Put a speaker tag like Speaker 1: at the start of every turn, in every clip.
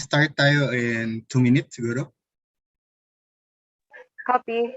Speaker 1: Start tayo in 2 minutes siguro.
Speaker 2: Copy.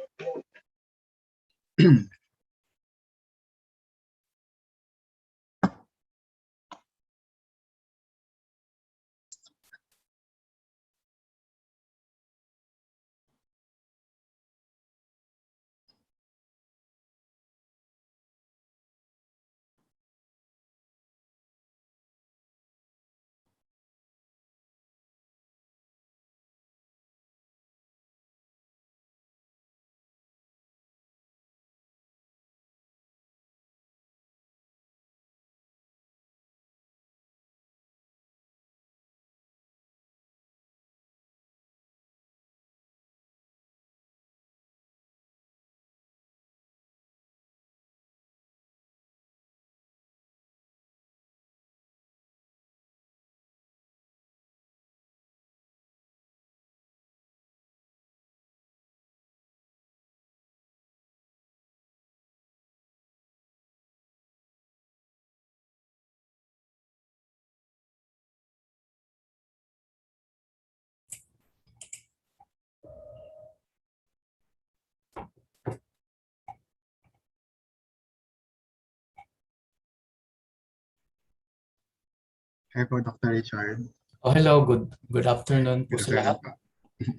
Speaker 1: Hi po, Dr. Richard.
Speaker 3: Oh, hello. Good afternoon po
Speaker 1: Good
Speaker 3: sa lahat.
Speaker 1: afternoon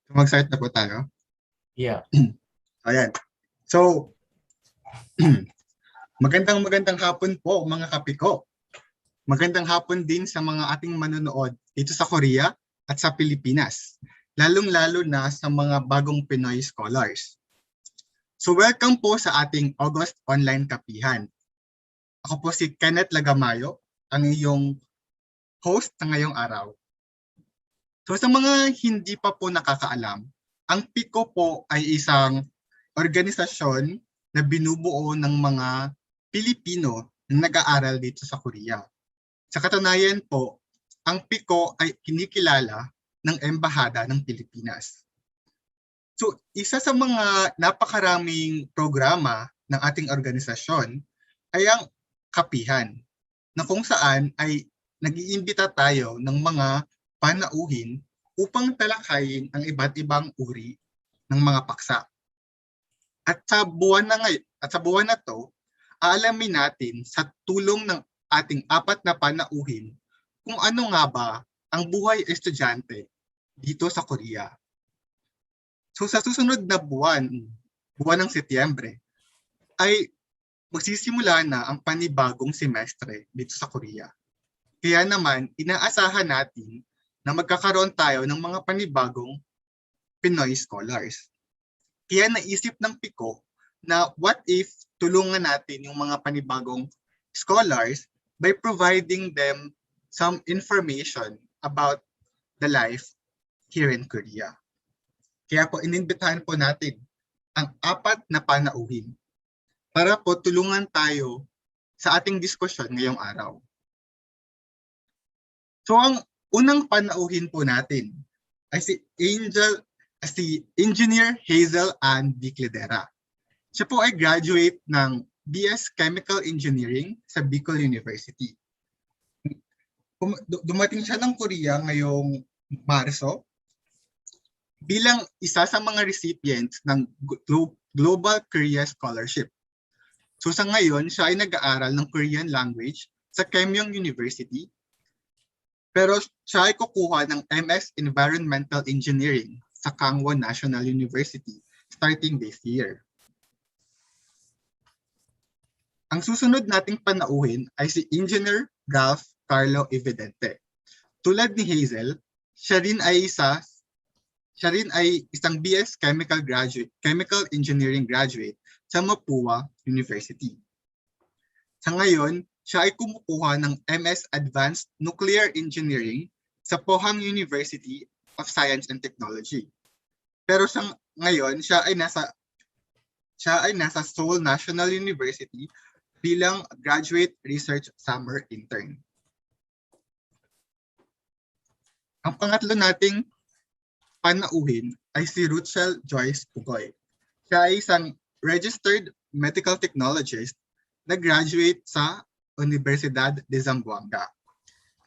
Speaker 1: po. Mag-start na po tayo.
Speaker 3: Yeah.
Speaker 1: Ayan. So, magandang hapon po mga kapiko. Magandang hapon din sa mga ating manonood dito sa Korea at sa Pilipinas, lalong-lalo na sa mga bagong Pinoy scholars. So welcome po sa ating August Online Kapehan. Ako po si Kenneth Lagamayo, ang iyong host na ngayong araw. So sa mga hindi pa po nakakaalam, ang PIKO po ay isang organisasyon na binubuo ng mga Pilipino na nag-aaral dito sa Korea. Sa katunayan po, ang PIKO ay kinikilala ng Embahada ng Pilipinas. So isa sa mga napakaraming programa ng ating organisasyon ay ang kapihan, na kung saan ay nag-iimbita tayo ng mga panauhin upang talakayin ang iba't ibang uri ng mga paksa. At sa buwan na to, aalamin natin sa tulong ng ating 4 na panauhin kung ano nga ba ang buhay estudyante dito sa Korea. So sa susunod na buwan ng Setyembre, ay magsisimula na ang panibagong semestre dito sa Korea. Kaya naman, inaasahan natin na magkakaroon tayo ng mga panibagong Pinoy scholars. Kaya naisip ng PIKO na what if tulungan natin yung mga panibagong scholars by providing them some information about the life here in Korea. Kaya po inimbitahan po natin ang 4 na panauhin para po tulungan tayo sa ating diskusyon ngayong araw. So ang unang panauhin po natin ay si Engineer Hazel Ann Bicledera. Siya po ay graduate ng BS Chemical Engineering sa Bicol University. Dumating siya ng Korea ngayong Marso bilang isa sa mga recipients ng Global Korea Scholarship. So sa ngayon, siya ay nag-aaral ng Korean language sa Keimyung University. Pero siya ay kukuha ng MS Environmental Engineering sa Kangwon National University starting this year. Ang susunod nating panauhin ay si Engineer Ralph Carlo Evidente. Tulad ni Hazel, siya rin ay isang BS Chemical Engineering graduate sa Mapua University. Sa ngayon, siya ay kumukuha ng MS Advanced Nuclear Engineering sa Pohang University of Science and Technology. Pero sa ngayon, siya ay nasa Seoul National University bilang Graduate Research Summer Intern. Ang pangatlo nating panauhin ay si Ruchel Joyce Pugoy. Siya ay isang registered medical technologist na graduate sa Universidad de Zamboanga.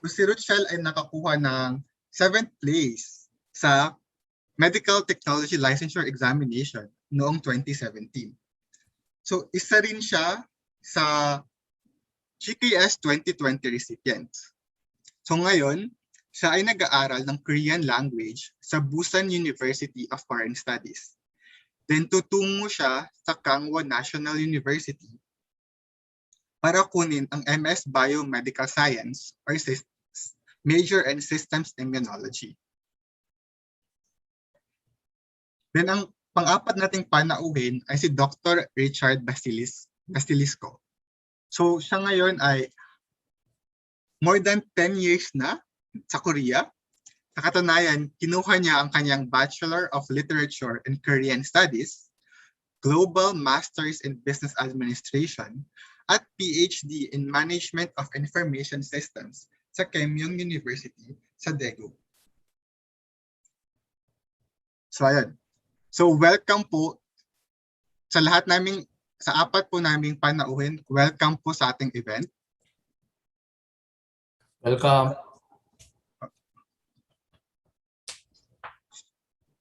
Speaker 1: Si Ruchel ay nakakuha ng 7th place sa Medical Technology Licensure Examination noong 2017. So isa rin siya sa GKS 2020 recipients. So ngayon, siya ay nag-aaral ng Korean language sa Busan University of Foreign Studies. Then tutungo siya sa Kangwon National University para kunin ang MS Biomedical Science or Major in Systems Immunology. Then ang pang-apat nating panauhin ay si Dr. Richard Basilisco. So siya ngayon ay more than 10 years na sa Korea. Sa katunayan, kinuha niya ang kanyang Bachelor of Literature in Korean Studies, Global Masters in Business Administration, at PhD in Management of Information Systems sa Keimyung University sa Daegu. So ayun. So welcome po sa lahat naming, sa apat po naming panauhin, welcome po sa ating event.
Speaker 3: Welcome.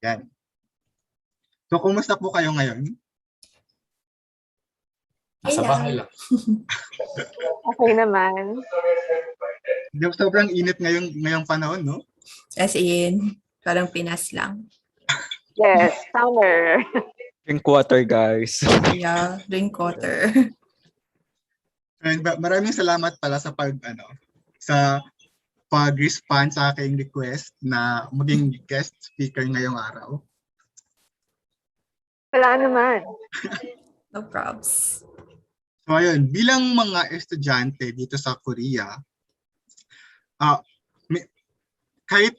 Speaker 1: Yan. So kumusta po kayo ngayon?
Speaker 3: Nasa bahay lang.
Speaker 2: Okay naman.
Speaker 1: Sobrang init ngayong panahon, no?
Speaker 4: As in, parang Pinas lang.
Speaker 2: Yes, summer.
Speaker 5: Drink water, guys.
Speaker 4: Yeah, drink water.
Speaker 1: And maraming salamat pala sa pag-respond sa aking request na maging guest speaker ngayong araw.
Speaker 2: Wala naman.
Speaker 4: No probs.
Speaker 1: So ayun, bilang mga estudyante dito sa Korea, kahit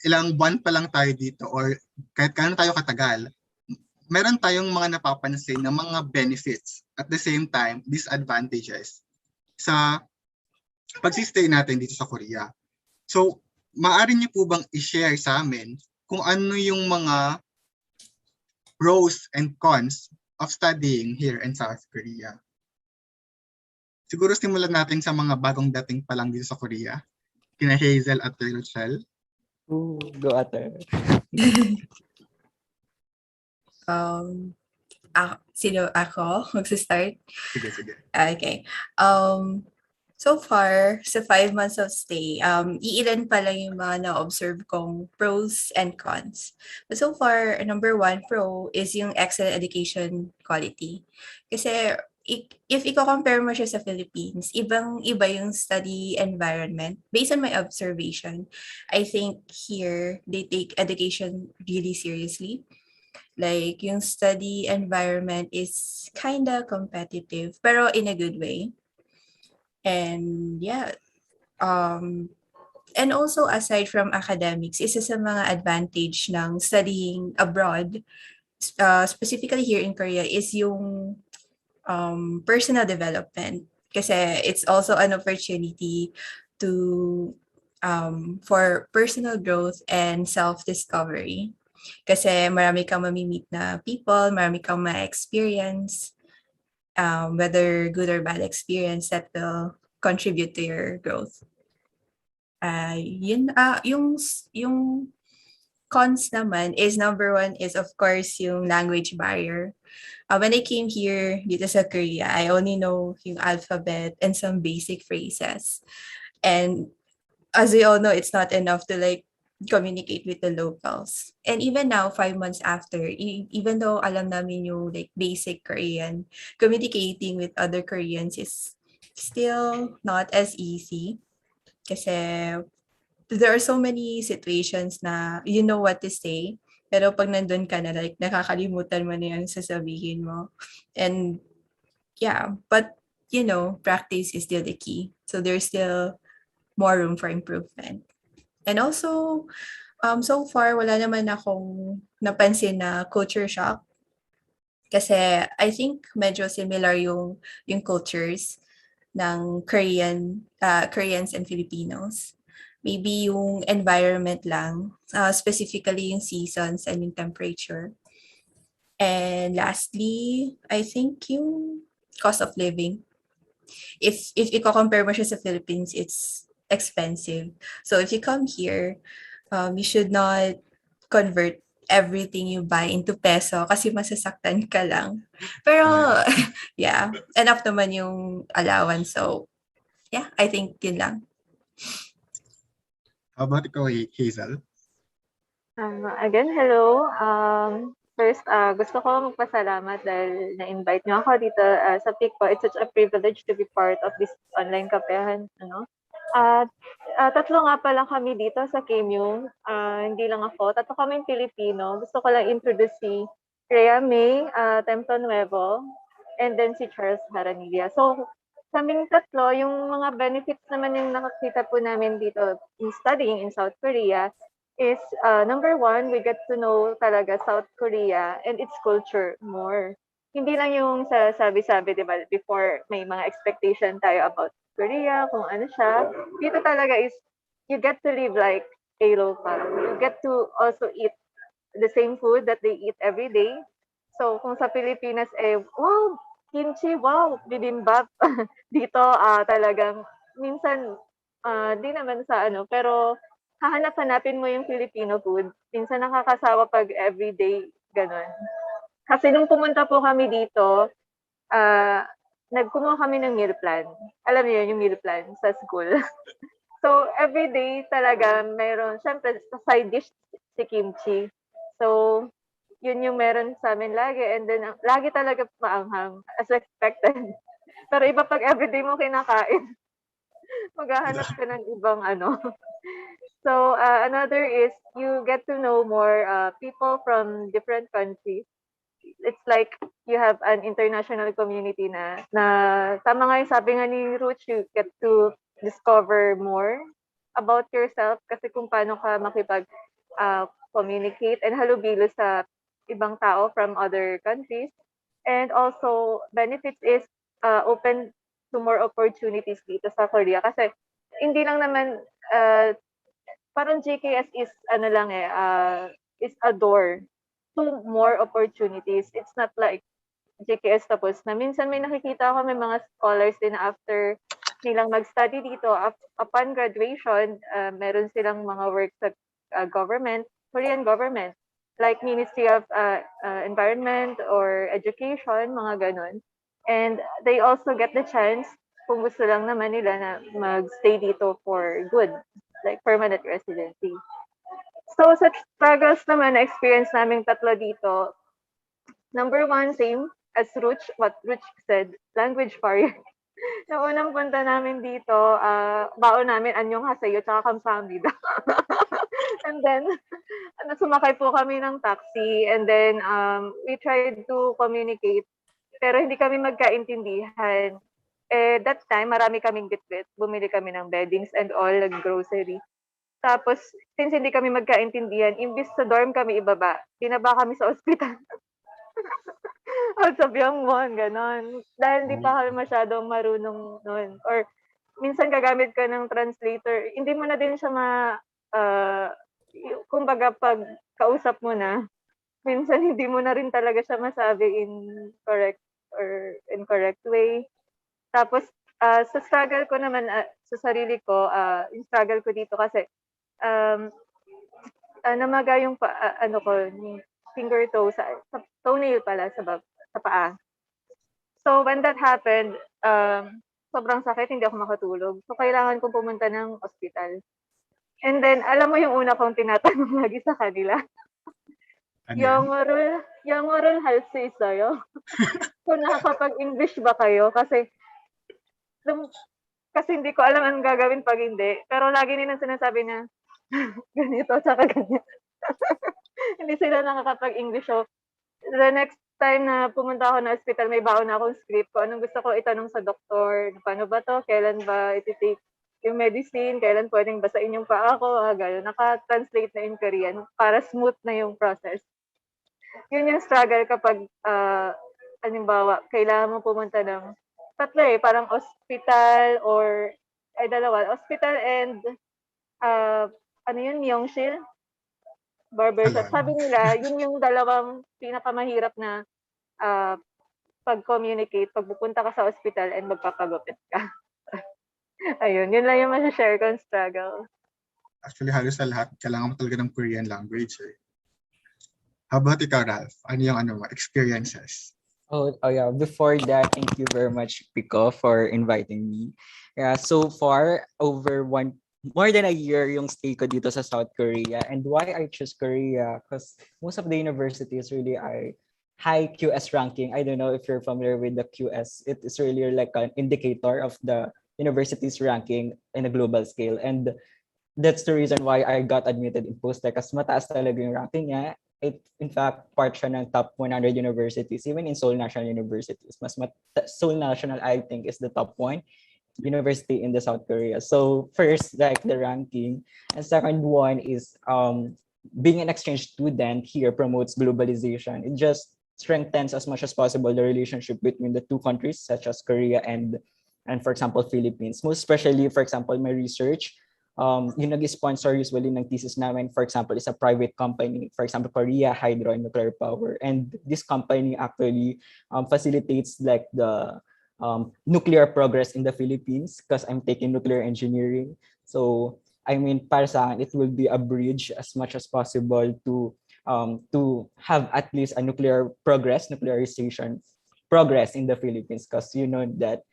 Speaker 1: ilang buwan pa lang tayo dito or kahit kano tayo katagal, meron tayong mga napapansin na mga benefits at the same time disadvantages sa pagsistay natin dito sa Korea. So, maaari niyo po bang i-share sa amin kung ano yung mga pros and cons of studying here in South Korea? Siguro simulan natin sa mga bagong dating pa lang dito sa Korea. Kina Hazel at Rochelle.
Speaker 5: Ooh, go ate.
Speaker 4: Sino ako? Magsa-start?
Speaker 1: Sige.
Speaker 4: Okay. So far, sa 5 months of stay, iilan pa lang yung mga na-observe kong pros and cons. But so far, number 1 pro is yung excellent education quality. Kasi if i-compare mo siya sa Philippines, ibang-iba yung study environment. Based on my observation, I think here, they take education really seriously. Like, yung study environment is kinda competitive, pero in a good way. And yeah, and also aside from academics, isa sa mga advantage ng studying abroad, specifically here in Korea, is yung personal development. Kasi it's also an opportunity to for personal growth and self-discovery. Kasi marami kang mamimit na people, marami kang ma-experience, whether good or bad experience that will contribute to your growth. Yung cons naman is number 1 is of course yung language barrier. When I came here dito sa Korea, I only know yung alphabet and some basic phrases. And as we all know, it's not enough to like communicate with the locals. And even now, 5 months after, even though alam namin yung like basic Korean, communicating with other Koreans is still not as easy. Kasi there are so many situations na you know what to say, pero pag nandun ka na, like, nakakalimutan mo na yung sasabihin mo. And yeah, but you know, practice is still the key. So there's still more room for improvement. And also, so far, wala naman akong napansin na culture shock. Kasi I think medyo similar yung cultures ng Koreans and Filipinos. Maybe yung environment lang, specifically yung seasons and yung temperature. And lastly, I think yung cost of living. If i-compare mo siya sa Philippines, it's expensive. So if you come here, You should not convert everything you buy into peso kasi masasaktan ka lang. Pero, yeah, enough naman yung allowance. So, yeah, I think yun lang.
Speaker 1: How about ikaw, Hazel?
Speaker 2: Again, hello. First, gusto ko magpasalamat dahil na-invite niyo ako dito sa PIKO. It's such a privilege to be part of this online kapehan. At tatlo nga pala kami dito sa KMU. Hindi lang ako. Tatlo kaming Filipino. Gusto ko lang introduce si Rhea May Tempton Nuevo and then si Charles Haranilla. So, kaming tatlo, yung mga benefits naman yung nakakita po namin dito in studying in South Korea is number one, we get to know talaga South Korea and its culture more. Hindi lang yung sa sabi-sabi, di ba, before may mga expectation tayo about Korea, kung ano siya. Dito talaga is, you get to live like a local. You get to also eat the same food that they eat every day. So, kung sa Pilipinas, wow, kimchi, wow, bibimbap. Dito, talagang, minsan, di naman sa ano, pero hahanap-hanapin mo yung Filipino food. Minsan nakakasawa pag everyday, ganun. Kasi nung pumunta po kami dito, nagkumuha kami ng meal plan. Alam niyo yun, yung meal plan sa school. So, everyday talaga meron, syempre, sa side dish si kimchi. So, yun yung meron sa amin lagi. And then, lagi talaga maanghang, as expected. Pero iba pag everyday mo kinakain, maghahanap ka ng ibang ano. So, another is you get to know more people from different countries. It's like you have an international community na tama nga yung sabi nga ni Ruth, you get to discover more about yourself kasi kung paano ka makipag communicate and halubilo sa ibang tao from other countries. And also, benefits is open to more opportunities dito sa Korea kasi hindi lang naman parang JKS is ano lang is a door to more opportunities. It's not like JKS tapos na. Minsan may nakikita ako may mga scholars din na after nilang mag-study dito, upon graduation, meron silang mga work sa government, Korean government, like Ministry of Environment or Education, mga ganun. And they also get the chance, kung gusto lang naman nila na mag-stay dito for good, like permanent residency. So, sa struggles naman na experience namin tatlo dito, number one, same as what Ruch said, language barrier. Yung unang punta namin dito, baon namin anyong hasayo tsaka kamsamida. And then, sumakay po kami ng taxi and then we tried to communicate pero hindi kami magkaintindihan. That time, marami kaming bitbit. Bumili kami ng beddings and all, nag-grocery. Tapos, since hindi kami magkaintindihan, imbis sa dorm kami ibaba, binaba kami sa ospital. O sa Byungwon, ganon. Dahil hindi pa kami masyadong marunong noon. Or, minsan gagamit ka ng translator, hindi mo na din siya kumbaga pag kausap mo na, minsan hindi mo na rin talaga siya masabi in correct or incorrect way. Tapos, sa struggle ko naman, sa sarili ko, yung struggle ko dito kasi, namaga yung ano ko, yung finger toe, sa toenail pala, sa paa. So, when that happened, sobrang sakit, hindi ako makatulog. So, kailangan kong pumunta ng ospital. And then, alam mo yung una kong tinatanong lagi sa kanila,
Speaker 1: Ano yan?
Speaker 2: 영어를 할 수 있어요? Kung nakakapag-English ba kayo? Kasi hindi ko alam anong gagawin pag hindi. Pero lagi nilang sinasabi na ganito tsaka ganyan. Hindi sila nakakapag-English. So, the next time na pumunta ako na hospital, may baon na akong script ko. Anong gusto ko itanong sa doktor? Paano ba to? Kailan ba iti-take yung medicine? Kailan pwedeng basain yung paa ko? Gano'n. Naka-translate na in Korean para smooth na yung process. Yun yung struggle kapag, halimbawa, kailangan mo pumunta ng tatlo parang hospital or, dalawa, hospital and, ano yun, Myeongsil, barbershop.
Speaker 1: Salon.
Speaker 2: Sabi nila, yun yung dalawang pinakamahirap na pag-communicate pag pupunta ka sa hospital and magpapagupit ka. Ayun, yun lang yung masashare kong struggle.
Speaker 1: Actually, halos sa lahat, kailangan mo talaga ng Korean language. Eh. How about ikaw, Ralph? Ano yung experiences?
Speaker 5: Oh yeah. Before that, thank you very much, Pico, for inviting me. Yeah, so far more than a year yung stay ko dito sa South Korea. And why I choose Korea? Because most of the universities really are high QS ranking. I don't know if you're familiar with the QS. It is really like an indicator of the university's ranking in a global scale. And that's the reason why I got admitted in Postec kasi mataas talaga yung ranking niya. It, in fact, part siya ng top 100 universities, even in Seoul National Universities. Seoul National, I think, is the top one university in the South Korea. So first, like the ranking. And second one is being an exchange student here promotes globalization. It just strengthens as much as possible the relationship between the two countries, such as Korea and for example, Philippines. Most especially, for example, my research, yung nag-sponsor usually ng thesis namin, for example, is a private company, for example, Korea Hydro and Nuclear Power. And this company actually facilitates like the nuclear progress in the Philippines because I'm taking nuclear engineering. So, I mean, para sa akin, it will be a bridge as much as possible to have at least a nuclearization progress in the Philippines because you know that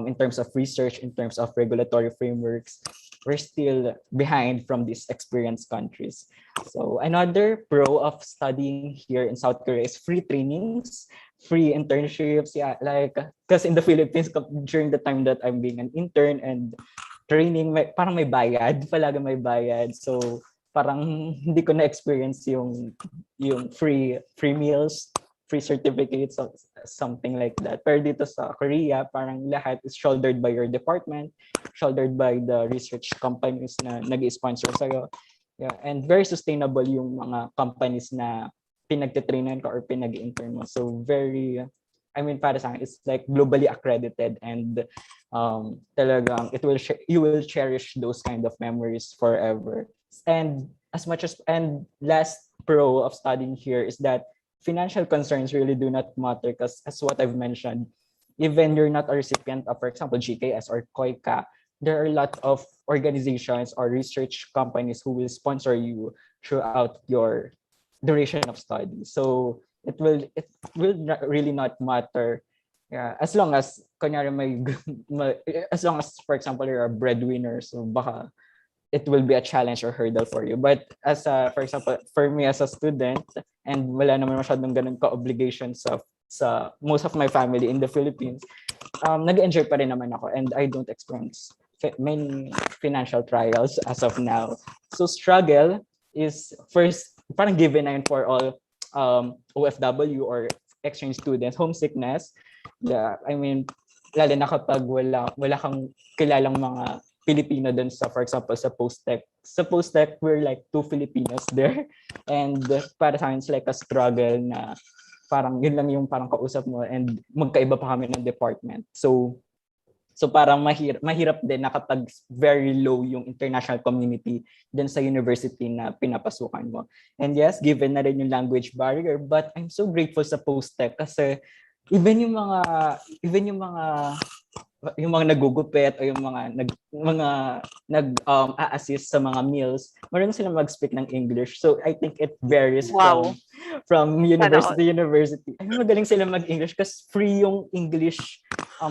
Speaker 5: in terms of research, in terms of regulatory frameworks, we're still behind from these experienced countries. So another pro of studying here in South Korea is free trainings, free internships. Yeah, like because in the Philippines during the time that I'm being an intern and training, parang may bayad, palagi may bayad. So parang hindi ko na-experience yung free meals, free certificates, something like that. Pero dito sa Korea, parang lahat is shouldered by your department, shouldered by the research companies na nag-sponsor sa'yo. Yeah, and very sustainable yung mga companies na pinagtitrainan ka or pinag-intern mo. So very, I mean, para sa akin, it's like globally accredited and talagang you will cherish those kind of memories forever. And last pro of studying here is that financial concerns really do not matter because as what I've mentioned, even you're not a recipient of, for example, GKS or KOICA, there are a lot of organizations or research companies who will sponsor you throughout your duration of study. So it will really not matter. Yeah, as long as kunyari as long as, for example, you're a breadwinner, so baka it will be a challenge or hurdle for you. But for example, for me as a student, and wala naman masyadong ganun ka-obligation sa most of my family in the Philippines, nag-enjoy pa rin naman ako and I don't experience many financial trials as of now. So struggle is first, parang given na yun for all OFW or exchange students, homesickness. Yeah, I mean, lalo na kapag wala kang kilalang mga Filipino dun sa, for example, sa Postec. Sa Postec, we're like 2 Filipinos there. And para sa akin, it's like a struggle na parang yun lang yung parang kausap mo and magkaiba pa kami ng department. So parang mahirap din na kapag very low yung international community dun sa university na pinapasukan mo. And yes, given na rin yung language barrier, but I'm so grateful sa Postec kasi even yung mga nagugupit o yung mga assist sa mga meals, marunong sila mag-speak ng English. So I think it varies from university to university. Ay, magaling sila mag-English kasi free yung English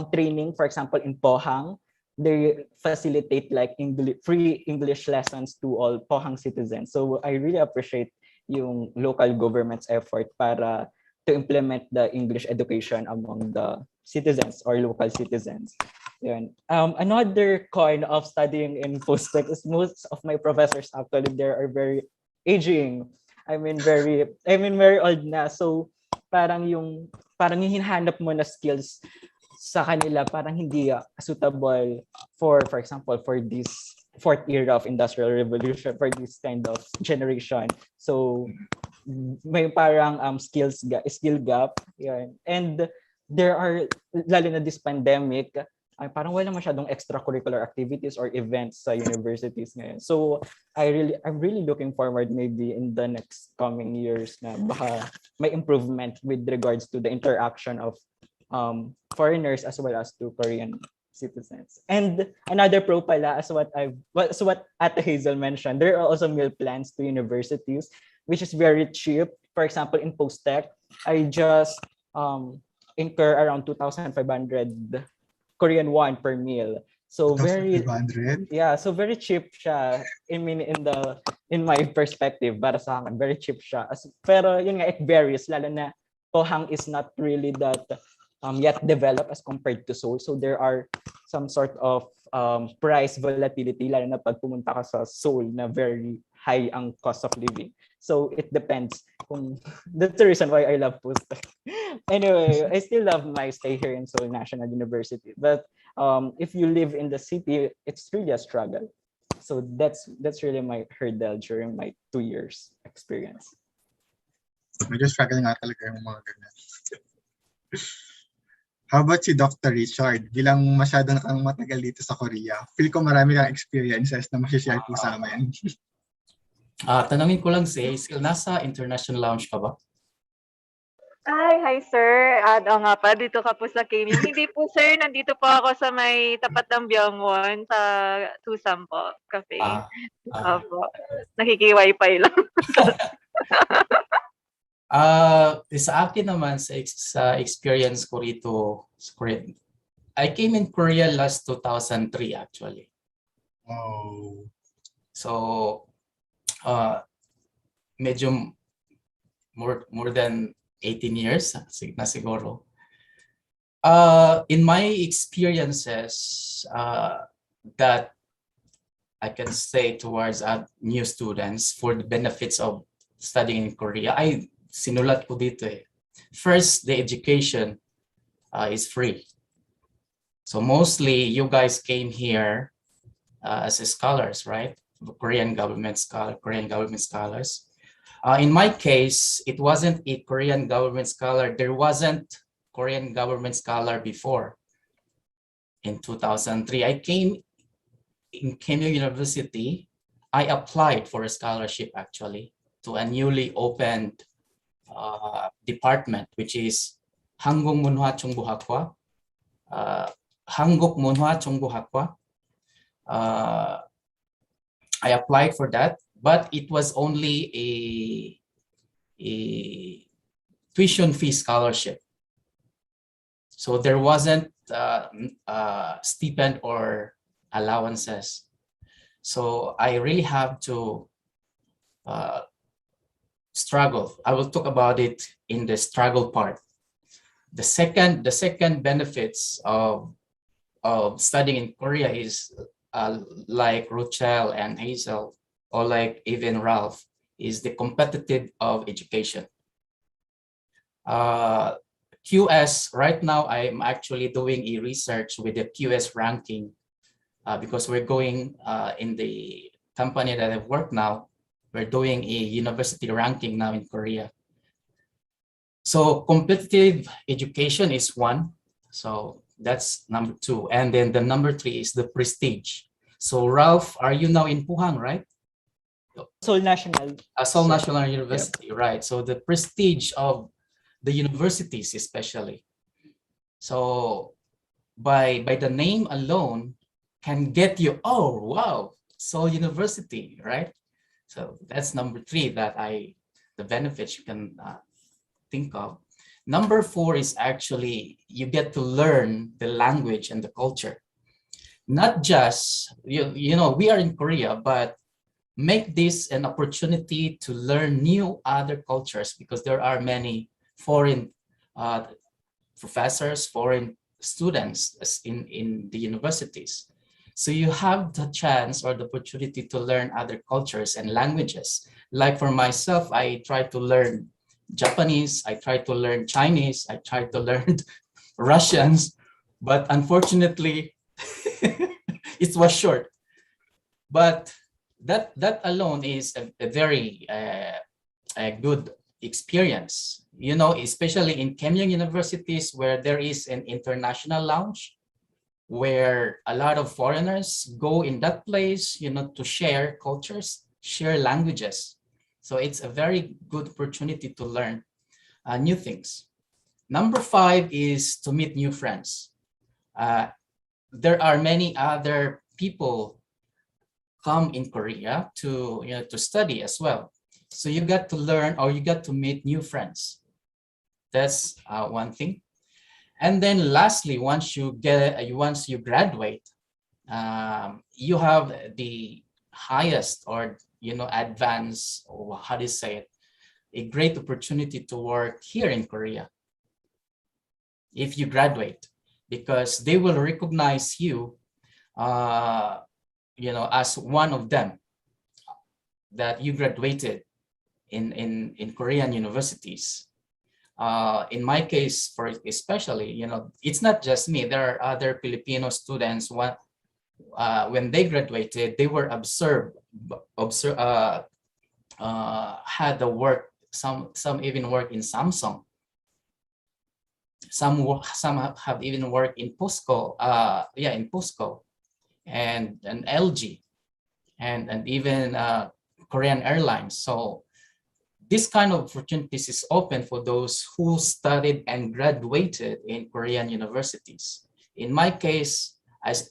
Speaker 5: training. For example, in Pohang, they facilitate like free English lessons to all Pohang citizens. So I really appreciate yung local government's effort para to implement the English education among the citizens or local citizens. Yun. Another coin of studying in Postec is most of my professors actually there are very aging. I mean very old na. So parang yung hinahanap mo na skills sa kanila parang hindi suitable for example for this fourth era of industrial revolution, for this kind of generation. So may parang skill gap yan. And there are, lalo na this pandemic, ay parang wala masyadong extracurricular activities or events sa universities ngayon. So I'm really looking forward maybe in the next coming years na baka may improvement with regards to the interaction of foreigners as well as to Korean citizens. And another pro pala, as what Ate Hazel mentioned, there are also meal plans to universities, which is very cheap. For example, in Post-Tech, I just incur around 2,500 Korean won per meal. So very
Speaker 1: 2,500.
Speaker 5: so very cheap siya. I mean, in my perspective, para sa akin, very cheap siya. Pero yun nga, it varies, lalo na Pohang is not really that yet developed as compared to Seoul. So there are some sort of price volatility, lalo na pag pumunta ka sa Seoul na very high ang cost of living. So it depends. That's the reason why I love Post-Tech. Anyway, I still love my stay here in Seoul National University. But if you live in the city, it's really a struggle. So that's really my hurdle during my 2 years experience.
Speaker 1: Medyo struggle nga talaga yung mga ganyan. How about si Dr. Richard? Bilang masyadong kang matagal dito sa Korea, feel ko marami kang experiences na masishare po sa amin.
Speaker 3: Tanungin ko lang si Hazel, nasa international lounge ka ba?
Speaker 2: Hi sir. Oo nga pa, dito ka po sa Kenya. Hindi po sir, nandito po ako sa may tapat ng Byungwon sa Tusam po, cafe. Opo. Nakiki-wifi lang.
Speaker 3: Sa akin naman, sa experience ko rito sa Korea, I came in Korea last 2003 actually.
Speaker 1: Oh.
Speaker 3: So, medyo more than 18 years na siguro. In my experiences that I can say towards new students for the benefits of studying in Korea, ay sinulat ko dito eh. First, the education is free. So mostly you guys came here as scholars, right? Korean government scholars. In my case, it wasn't a Korean government scholar. There wasn't Korean government scholar before. In 2003, I came in Kenya University. I applied for a scholarship actually to a newly opened department, which is Hanguk Munhwa Chungbuhakwa. Hanguk Munhwa Chungbuhakwa. I applied for that, but it was only a tuition fee scholarship. So there wasn't stipend or allowances. So I really have to struggle. I will talk about it in the struggle part. The second benefits of studying in Korea is like Rochelle and Hazel, or like even Ralph, is the competitive of education. QS, right now I'm actually doing a research with the QS ranking because we're going in the company that I work now, we're doing a university ranking now in Korea. So competitive education is one. So that's number two. And then the number three is the prestige. So Ralph, are you now in Pohang, right?
Speaker 5: Seoul National.
Speaker 3: Seoul National University, right? So the prestige of the universities especially. So by the name alone can get you, oh, wow, Seoul University, right? So that's number three that the benefits you can think of. Number four is actually you get to learn the language and the culture. Not just, you know, we are in Korea, but make this an opportunity to learn new other cultures because there are many foreign professors, foreign students in the universities. So you have the chance or the opportunity to learn other cultures and languages. Like for myself, I try to learn Japanese, I try to learn Chinese, I try to learn Russians, but unfortunately, it was short. But that alone is a very a good experience, you know, especially in Kenyan universities where there is an international lounge where a lot of foreigners go in that place, you know, to share cultures, share languages. So it's a very good opportunity to learn new things. Number five is to meet new friends. there are many other people come in Korea to, to study as well. So you got to learn, or you got to meet new friends. That's one thing. And then lastly, once you graduate, you have the highest, or advanced, or how do you say it, a great opportunity to work here in Korea if you graduate, because they will recognize you, as one of them, that you graduated in Korean universities. In my case, for especially, it's not just me. There are other Filipino students. When they graduated, they were had the work. Some even work in Samsung. Some have even worked in POSCO. In POSCO, and LG, and even Korean Airlines. So this kind of opportunities is open for those who studied and graduated in Korean universities. In my case,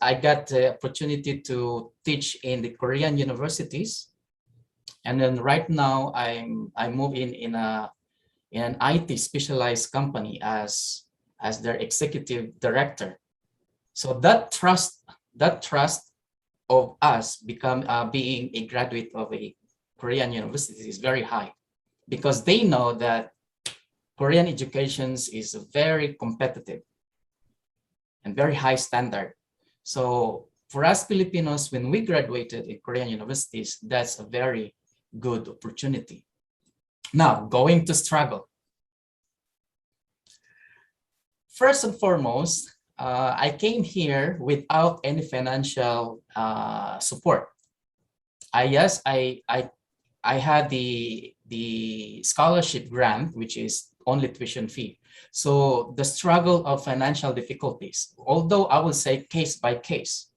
Speaker 3: I got the opportunity to teach in the Korean universities, and then right now I move in an IT specialized company as their executive director. So that trust of us being a graduate of a Korean university is very high, because they know that Korean education is very competitive and very high standard. So for us Filipinos, when we graduated in Korean universities, that's a very good opportunity. Now, going to struggle. First and foremost, I came here without any financial support. I had the scholarship grant, which is only tuition fee. So the struggle of financial difficulties, although I will say case by case,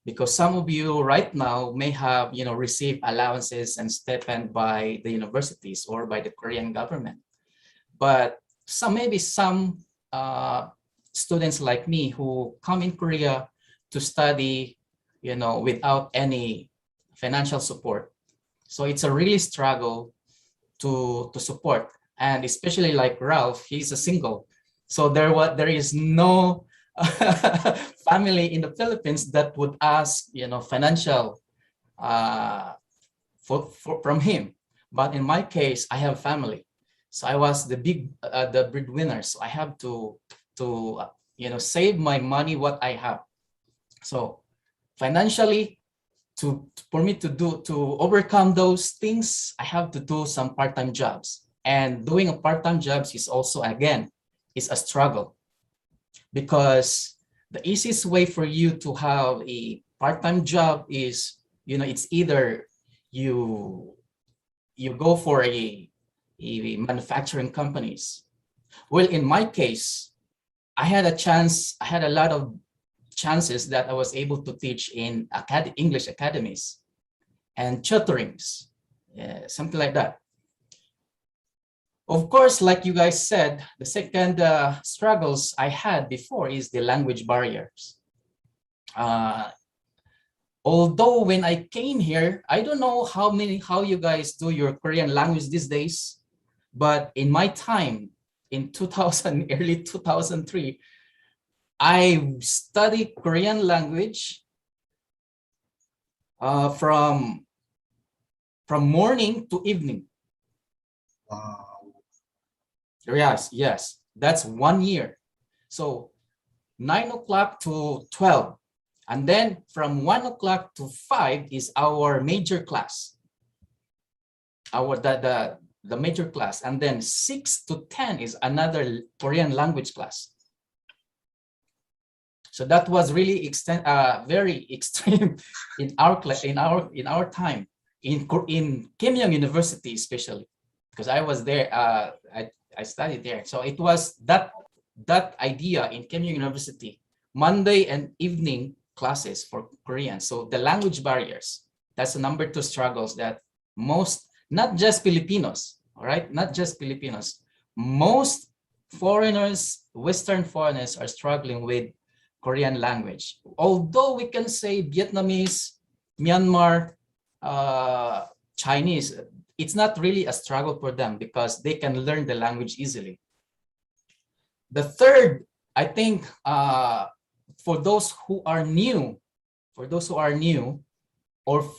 Speaker 3: because some of you right now may have received allowances and stipend by the universities or by the Korean government, but maybe some students like me who come in Korea to study, without any financial support. So it's a really struggle to support, and especially like Ralph, he's a single. So there is no family in the Philippines that would ask, financial from him. But in my case, I have family, so I was the breadwinner. So I have to save my money what I have. So financially, for me to overcome those things, I have to do some part-time jobs. And doing a part-time jobs is also, again, is a struggle, because the easiest way for you to have a part-time job is, it's either you go for a manufacturing companies. Well, in my case, I had a lot of chances that I was able to teach in English academies and tutorings, something like that. Of course, like you guys said, the second struggles I had before is the language barriers. Although when I came here, I don't know how you guys do your Korean language these days, but in my time, in 2000, early 2003, I studied Korean language from morning to evening.
Speaker 1: Wow.
Speaker 3: Yes, that's 1 year. So 9 o'clock to 12. And then from 1 o'clock to 5 is our major class. The major class. And then 6 to 10 is another Korean language class. So that was really very extreme in our time in Kim Young University, especially because I was there. I studied there, so it was that idea in Kim Young University, Monday and evening classes for Korean. So the language barriers, that's the number 2 struggles that most, not just Filipinos, all right, not just Filipinos, most foreigners, Western foreigners are struggling with Korean language. Although we can say Vietnamese, Myanmar, Chinese, it's not really a struggle for them because they can learn the language easily. The third, I think, for those who are new, or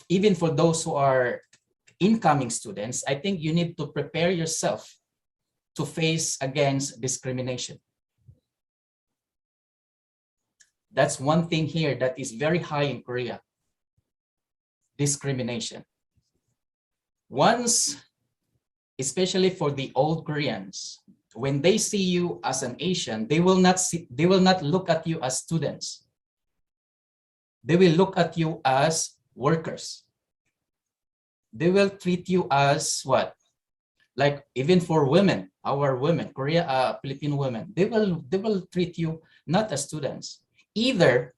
Speaker 3: even for those who are incoming students, I think you need to prepare yourself to face against discrimination. That's one thing here that is very high in Korea. Discrimination. Once, especially for the old Koreans, when they see you as an Asian, they will not look at you as students. They will look at you as workers. They will treat you as what? Like even for women, our women, Filipino women, they will treat you not as students. Either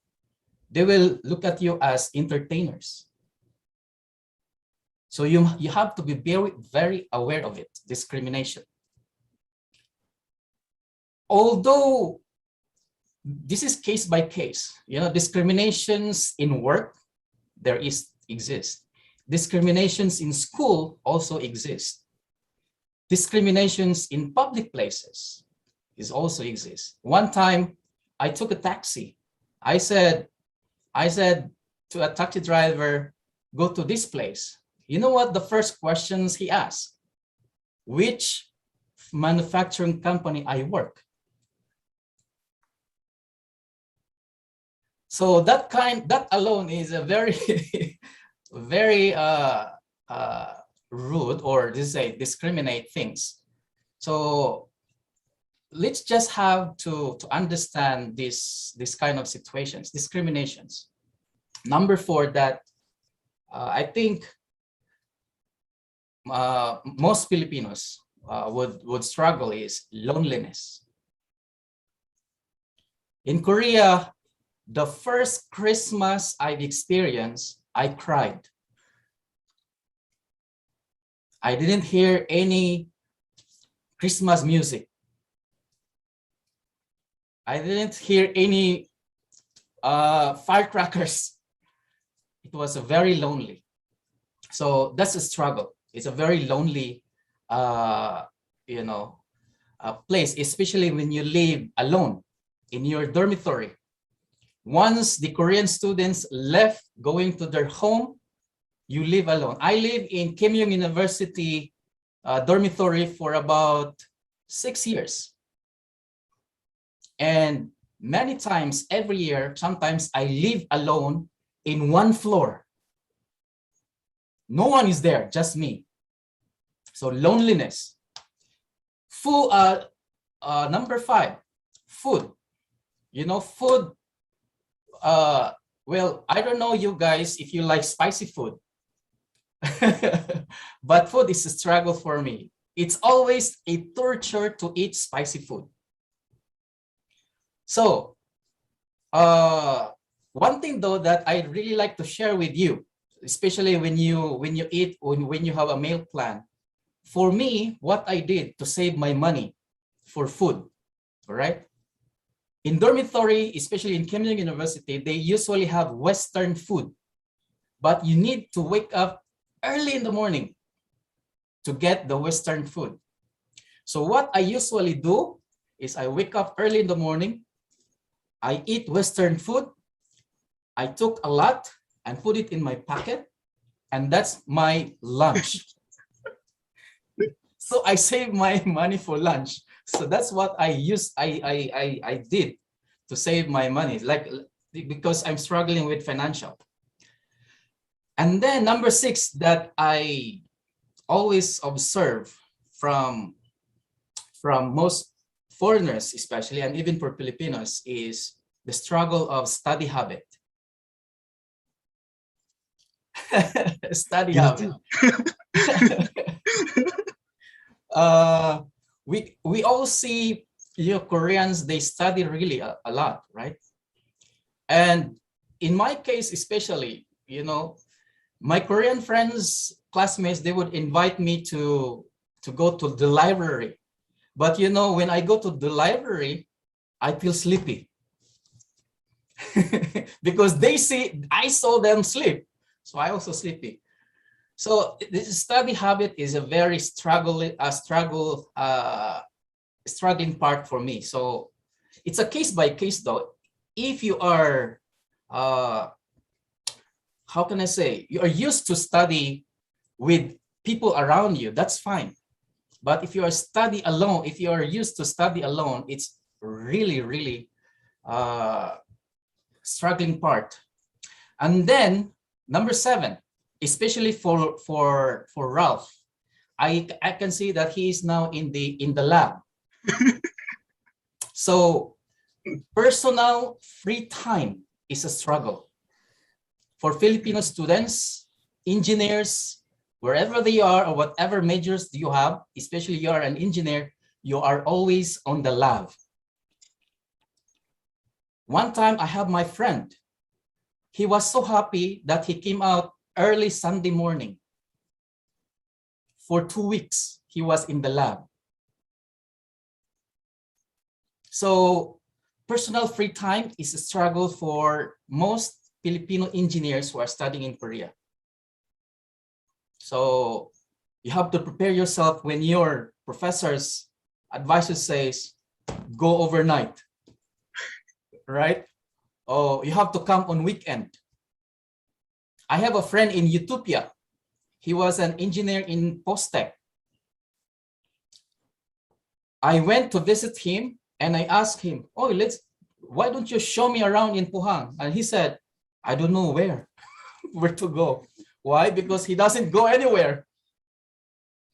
Speaker 3: they will look at you as entertainers. So you have to be very, very aware of it, discrimination. Although this is case by case, discriminations in work, exist. Discriminations in school also exist. Discriminations in public places also exist. One time I took a taxi. I said to a taxi driver, go to this place. You know what the first questions he asked? Which manufacturing company I work? So that alone is a very, very rude, or discriminate things. So let's just have to understand this kind of situations, discriminations. Number 4, that I think most Filipinos would struggle is loneliness. In Korea, the first Christmas I've experienced, I cried. I didn't hear any Christmas music. I didn't hear any firecrackers. It was very lonely. So that's a struggle. It's a very lonely, place, especially when you live alone in your dormitory. Once the Korean students left going to their home, you live alone. I live in Kim Young University dormitory for about 6 years. And many times every year, sometimes I live alone in one floor. No one is there, just me. So loneliness. Number 5, food. Food. Well, I don't know you guys if you like spicy food, but food is a struggle for me. It's always a torture to eat spicy food. So, one thing though that I really like to share with you, especially when you eat, when you have a meal plan. For me, what I did to save my money for food, all right? In dormitory, especially in Kim Young University, they usually have Western food, but you need to wake up early in the morning to get the Western food. So what I usually do is I wake up early in the morning, I eat Western food, I took a lot and put it in my pocket, and that's my lunch. So I save my money for lunch. So that's what I did to save my money, because I'm struggling with financial. And then number 6 that I always observe from most foreigners, especially, and even for Filipinos, is the struggle of study habit. Study habit. We all see Koreans, they study really a lot, right? And in my case especially, my Korean friends, classmates, they would invite me to go to the library. But when I go to the library, I feel sleepy. because I saw them sleep, so I also sleeping. So this study habit is a very struggling part for me. So it's a case by case though. If you are, how can I say, you are used to study with people around you, that's fine. But if you are used to study alone, it's really struggling part. And then number 7, especially for Ralph, I can see that he is now in the lab. So personal free time is a struggle for Filipino students, engineers, wherever they are or whatever majors you have, especially you are an engineer, you are always on the lab. One time I have my friend, he was so happy that he came out early Sunday morning. For 2 weeks, he was in the lab. So personal free time is a struggle for most Filipino engineers who are studying in Korea. So you have to prepare yourself when your professor's advisor says, go overnight, right? Oh, you have to come on weekend. I have a friend in Utopia. He was an engineer in Postec. I went to visit him and I asked him, oh, why don't you show me around in Puhang? And he said, I don't know where to go. Why? Because he doesn't go anywhere.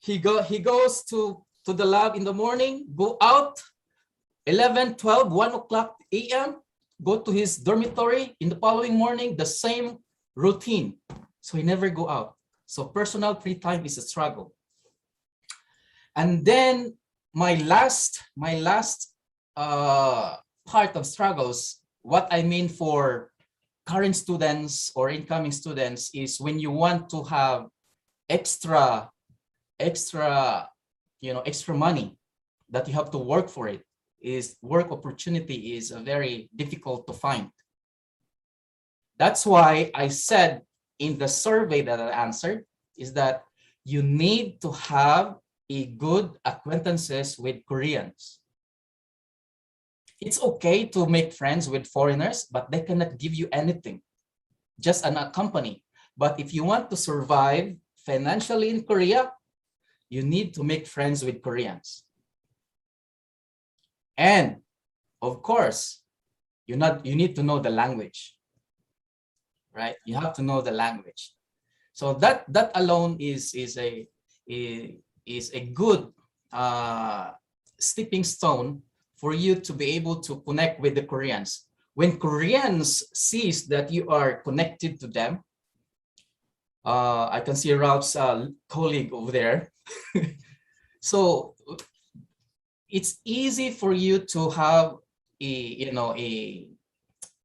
Speaker 3: He goes to the lab in the morning, go out 11, 12, 1 o'clock a.m., go to his dormitory in the following morning, the same routine. So he never go out. So personal free time is a struggle. And then my last part of struggles, what I mean for current students or incoming students, is when you want to have extra money that you have to work for it. Work opportunity is very difficult to find. That's why I said in the survey that I answered is that you need to have a good acquaintances with Koreans. It's okay to make friends with foreigners, but they cannot give you anything, just an company. But if you want to survive financially in Korea, you need to make friends with Koreans. And of course, you need to know the language, right? You have to know the language. So that alone is a good stepping stone for you to be able to connect with the Koreans. When Koreans sees that you are connected to them, I can see Ralph's colleague over there. So it's easy for you to have a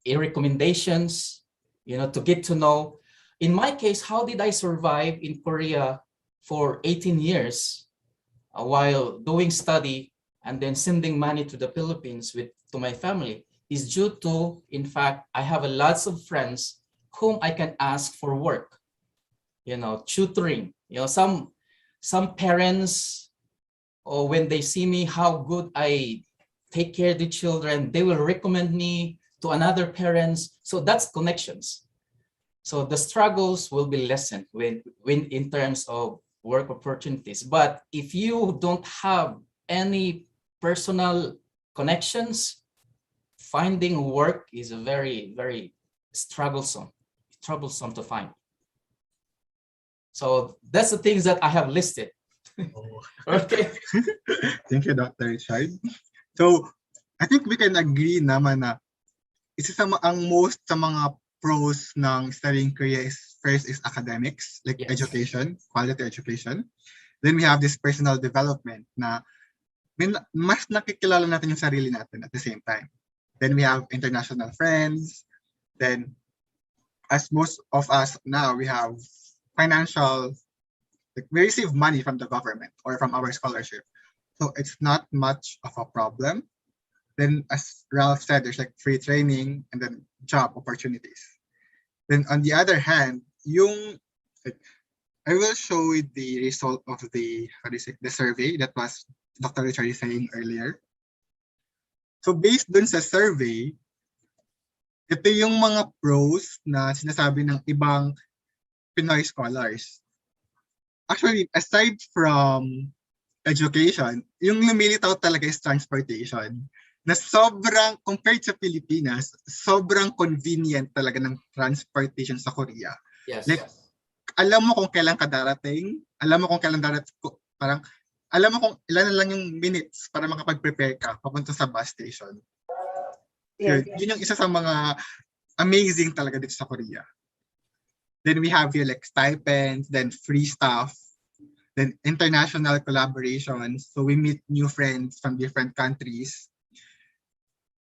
Speaker 3: recommendations, to get to know. In my case, how did I survive in Korea for 18 years while doing study and then sending money to the Philippines to my family is due to, in fact, I have lots of friends whom I can ask for work, tutoring. Some parents, or when they see me how good I take care of the children, they will recommend me to another parents. So that's connections. So the struggles will be lessened when in terms of work opportunities. But if you don't have any personal connections, finding work is a very, very troublesome to find. So that's the things that I have listed. Okay.
Speaker 1: Thank you, Dr. Richard. So, I think we can agree naman na isa sa most sa mga pros ng studying Korea first is academics, like
Speaker 3: Yes.
Speaker 1: education, quality education. Then we have this personal development na mas nakikilala natin yung sarili natin at the same time. Then we have international friends. Then, as most of us now, we have financial, like we receive money from the government or from our scholarship. So it's not much of a problem. Then as Ralph said, there's like free training and then job opportunities. Then on the other hand, yung like, I will show you the result of the the survey that was Dr. Richard is saying earlier. So based dun sa survey, ito yung mga pros na sinasabi ng ibang Pinoy scholars. Actually, aside from education, yung lumilitaw talaga is transportation. Na sobrang, compared sa Pilipinas, sobrang convenient talaga ng transportation sa Korea.
Speaker 3: Yes.
Speaker 1: Like, alam mo kung kailan ka darating, alam mo kung kailan parang, alam mo kung ilan na lang yung minutes para makapag-prepare ka papunta sa bus station.
Speaker 2: Yes.
Speaker 1: Yun yung isa sa mga amazing talaga dito sa Korea. Then we have here like stipends, then free stuff, then international collaborations. So we meet new friends from different countries.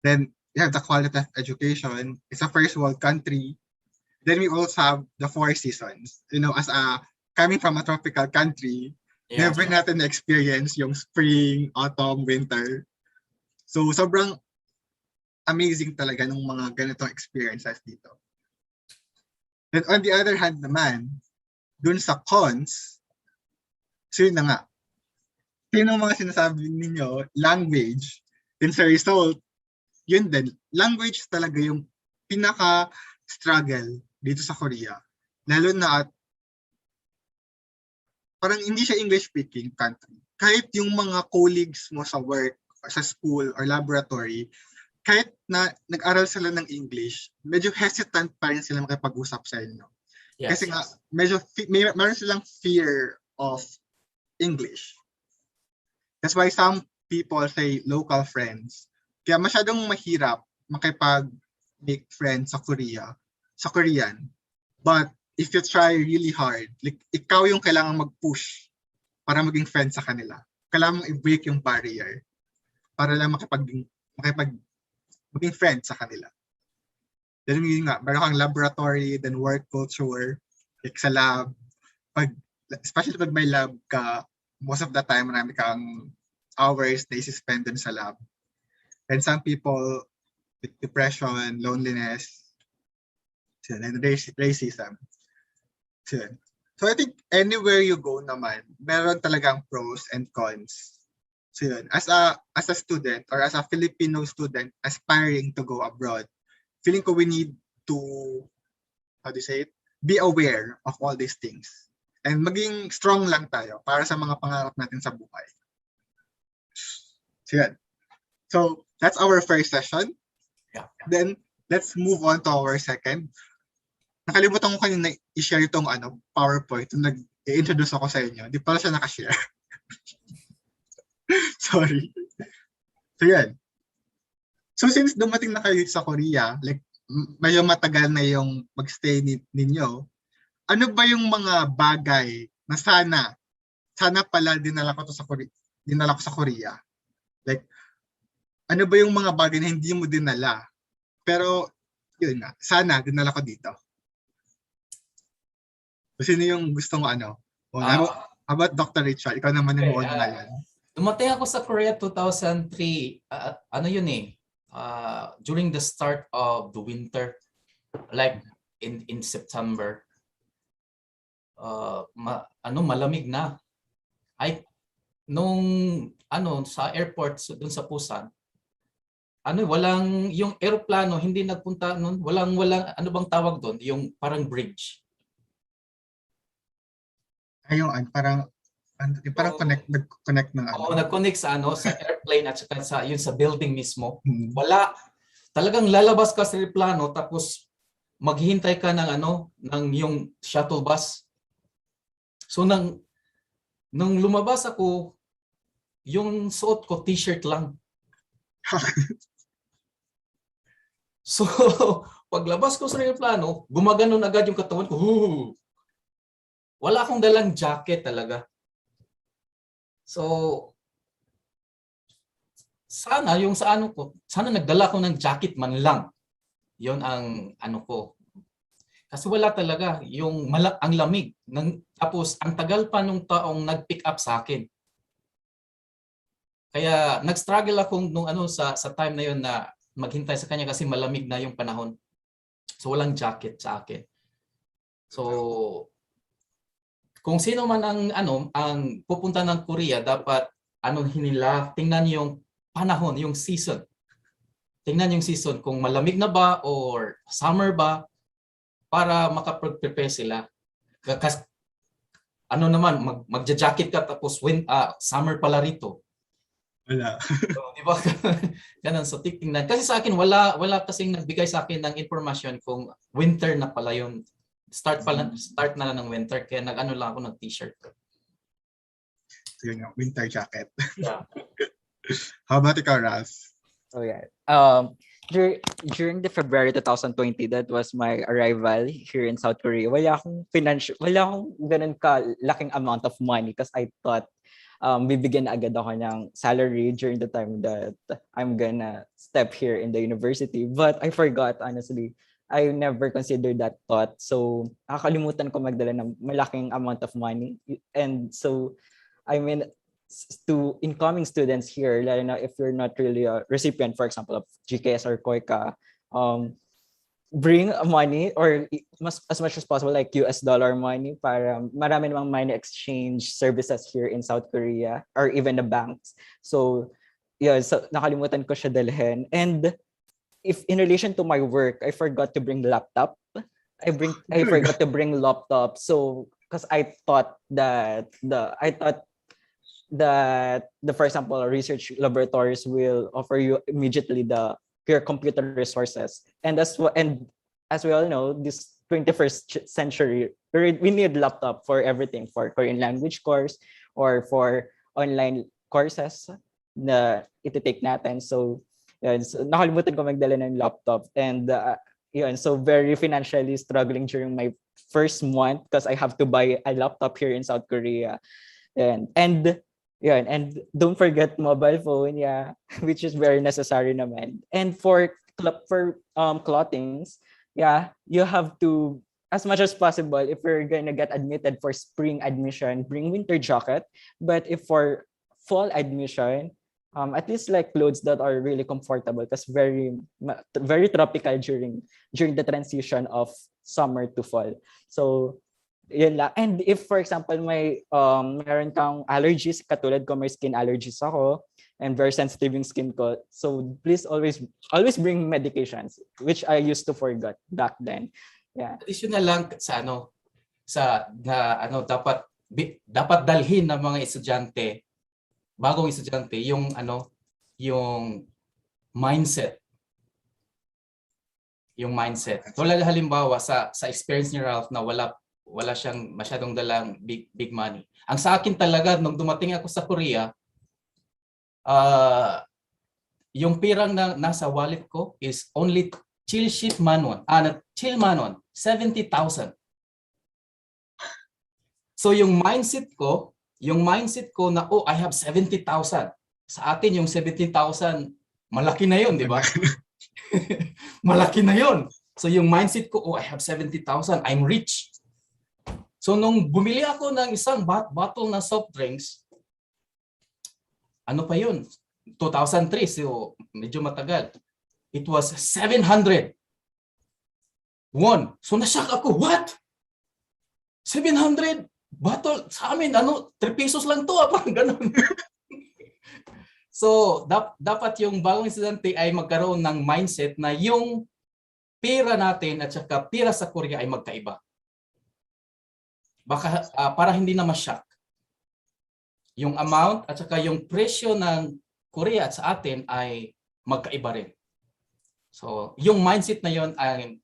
Speaker 1: Then we have the quality of education. It's a first world country. Then we also have the 4 seasons. You know, as coming from a tropical country,
Speaker 3: Yes.
Speaker 1: never natin na-experience yung spring, autumn, winter. So sobrang amazing talaga ng mga ganitong experiences dito. Then on the other hand naman, dun sa cons, so yun na nga, yun ang mga sinasabi ninyo, language, then sa result, yun din, language talaga yung pinaka-struggle dito sa Korea. Lalo na at parang hindi siya English-speaking country. Kahit yung mga colleagues mo sa work, or sa school, or laboratory, kahit na nag-aral sila ng English, medyo hesitant pa rin sila makipag-usap sa inyo.
Speaker 3: Yes.
Speaker 1: Kasi nga, medyo meron silang fear of English. That's why some people say local friends. Kaya masyadong mahirap makipag-make friends sa Korean. But if you try really hard, like ikaw yung kailangan mag-push para maging friend sa kanila. Kailangan mong i-break yung barrier para lang maging friend sa kanila. Then yun nga, meron kang laboratory, then work culture, like sa lab. Especially pag may lab ka, most of the time marami kang hours na isi-spend dun sa lab. And some people with depression, loneliness, and racism. So I think anywhere you go naman, meron talagang pros and cons. So yun, as a student or as a Filipino student aspiring to go abroad, feeling ko we need to, be aware of all these things. And maging strong lang tayo para sa mga pangarap natin sa buhay. So yun. So that's our first session.
Speaker 3: Yeah.
Speaker 1: Then let's move on to our second. Nakalimutan ko kanina i-share itong PowerPoint nung nag-i-introduce ako sa inyo. Di pala siya nakashare. Sorry. So yan. So since dumating na kayo sa Korea, like medyo matagal na yung magstay ninyo, ano ba yung mga bagay na sana pala dinala ko sa Korea? Like, ano ba yung mga bagay na hindi mo dinala? Pero, yun nga, sana dinala ko dito. So, sino yung gustong How about Dr. Richard? Ikaw naman yung una ngayon.
Speaker 3: Dumating ako sa Korea 2003. Ano yun eh? During the start of the winter, like in September. Malamig na. Ay nung sa airport doon sa Busan. Walang yung eroplano hindi nagpunta noon, walang ano bang tawag doon, yung parang bridge.
Speaker 1: Ayun, parang nag-connect ng
Speaker 3: Oo, nag-connect sa sa airplane at saka sa yun sa building mismo.
Speaker 1: Hmm.
Speaker 3: Wala. Talagang lalabas ka sa eroplano tapos maghihintay ka ng yung shuttle bus. So nung lumabas ako, yung suot ko t-shirt lang. So paglabas ko sa eroplano, gumaganon agad yung katawan ko. Wala akong dalang jacket talaga. So sana yung sa sana nagdala ko ng jacket man lang. 'Yon ang ko. Kasi wala talaga yung ang lamig. Tapos ang tagal pa nung taong nag-pick up sa akin. Kaya nag-struggle ako nung sa time na yon na maghintay sa kanya kasi malamig na yung panahon. So walang jacket sa akin. So kung sino man ang pupunta ng Korea, dapat nila tingnan yung panahon, yung season. Tingnan yung season kung malamig na ba or summer ba para makapag-prepare sila. Kasi magja-jacket ka tapos summer pala rito.
Speaker 1: Wala.
Speaker 3: So, di ba? Ganun. So, titingnan. Kasi sa akin, wala kasing nagbigay sa akin ng information kung winter na pala yun. Start na lang ng winter. Kaya lang ako ng t-shirt.
Speaker 1: So, yun yung winter jacket.
Speaker 3: Yeah.
Speaker 1: How about ikaw, Ras?
Speaker 5: Oh yeah. During the February 2020, that was my arrival here in South Korea. Wala akong ganun laking amount of money because I thought bibigyan na agad ako ng salary during the time that I'm gonna step here in the university. But I forgot, honestly. I never considered that thought. So, nakakalimutan ko magdala ng malaking amount of money. And so, I mean, to incoming students here, lalo na if you're not really a recipient, for example, of GKS or KOICA, bring money or as much as possible like US dollar money para marami namang money exchange services here in South Korea or even the banks. So, yeah, so nakalimutan ko siya dalhin. And if in relation to my work, I forgot to bring laptop. I forgot to bring laptop. So, because I thought that for example, research laboratories will offer you immediately your computer resources. And as we all know, this 21st century, we need laptop for everything, for Korean language course or for online courses na iti-take natin. So, yun, so nakalimutan ko magdala ng laptop. And yun, so very financially struggling during my first month because I have to buy a laptop here in South Korea. And don't forget mobile phone, yeah, which is very necessary naman. And for clothings, yeah, you have to, as much as possible, if you're gonna get admitted for spring admission, bring winter jacket. But if for fall admission, at least like clothes that are really comfortable because very tropical during the transition of summer to fall. So yun lang. And if for example meron kang allergies, katulad ko may skin allergies ako and very sensitive yung skin ko, so please always bring medications, which I used to forget back then. Yeah.
Speaker 3: Additional lang dapat dalhin ng mga estudyante, bagong estudyante, yung mindset. Yung mindset. Tulad halimbawa sa experience ni Ralph na wala siyang masyadong dalang big money. Ang sa akin talaga, nung dumating ako sa Korea, yung pirang na nasa wallet ko is only chill manon, 70,000. So yung mindset ko na, I have 70,000. Sa atin yung 70,000, malaki na yun, di ba? Malaki na yun. So yung mindset ko, I have 70,000, I'm rich. So nung bumili ako ng isang bottle na soft drinks, ano pa yun? 2003, so medyo matagal. It was 700 won. So nashock ako, what? 700 bottle? Sa amin, 3 pesos lang to, parang ganun. So dapat yung bagong estudyante ay magkaroon ng mindset na yung pera natin at saka pera sa Korea ay magkaiba. Baka para hindi na ma-shock. Yung amount at saka yung presyo ng Korea at sa atin ay magkaiba rin. So, yung mindset na yon ay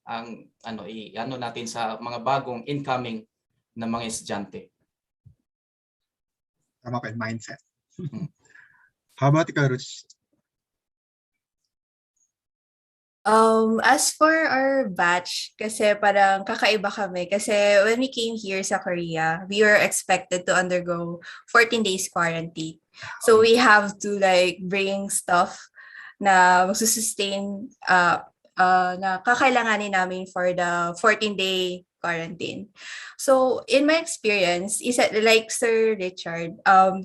Speaker 3: ano natin sa mga bagong incoming na mga estudyante.
Speaker 1: Tama ka, mindset. How about ikaw, Ruth?
Speaker 4: As for our batch, kasi parang kakaiba kami. Kasi when we came here sa Korea, we were expected to undergo 14 days quarantine. So we have to like bring stuff na magsusustain na kakailanganin namin for the 14-day quarantine. So in my experience, isa like Sir Richard,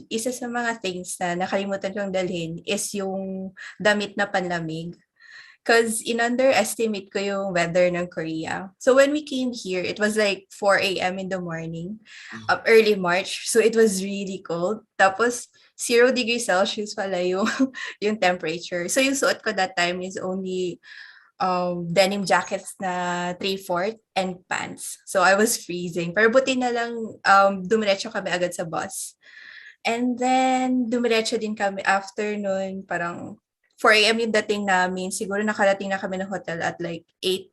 Speaker 4: isa sa mga things na nakalimutan kong dalhin is yung damit na panlamig. Because in-underestimate ko yung weather ng Korea. So when we came here, it was like 4 a.m. in the morning, early March. So it was really cold. Tapos 0 degrees Celsius pala yung, yung temperature. So yung suot ko that time is only denim jackets na 3/4 and pants. So I was freezing. Pero buti na lang dumiretso kami agad sa bus. And then dumiretso din kami after nun, parang 4 a.m. yung dating namin. Siguro nakarating na kami ng hotel at like 8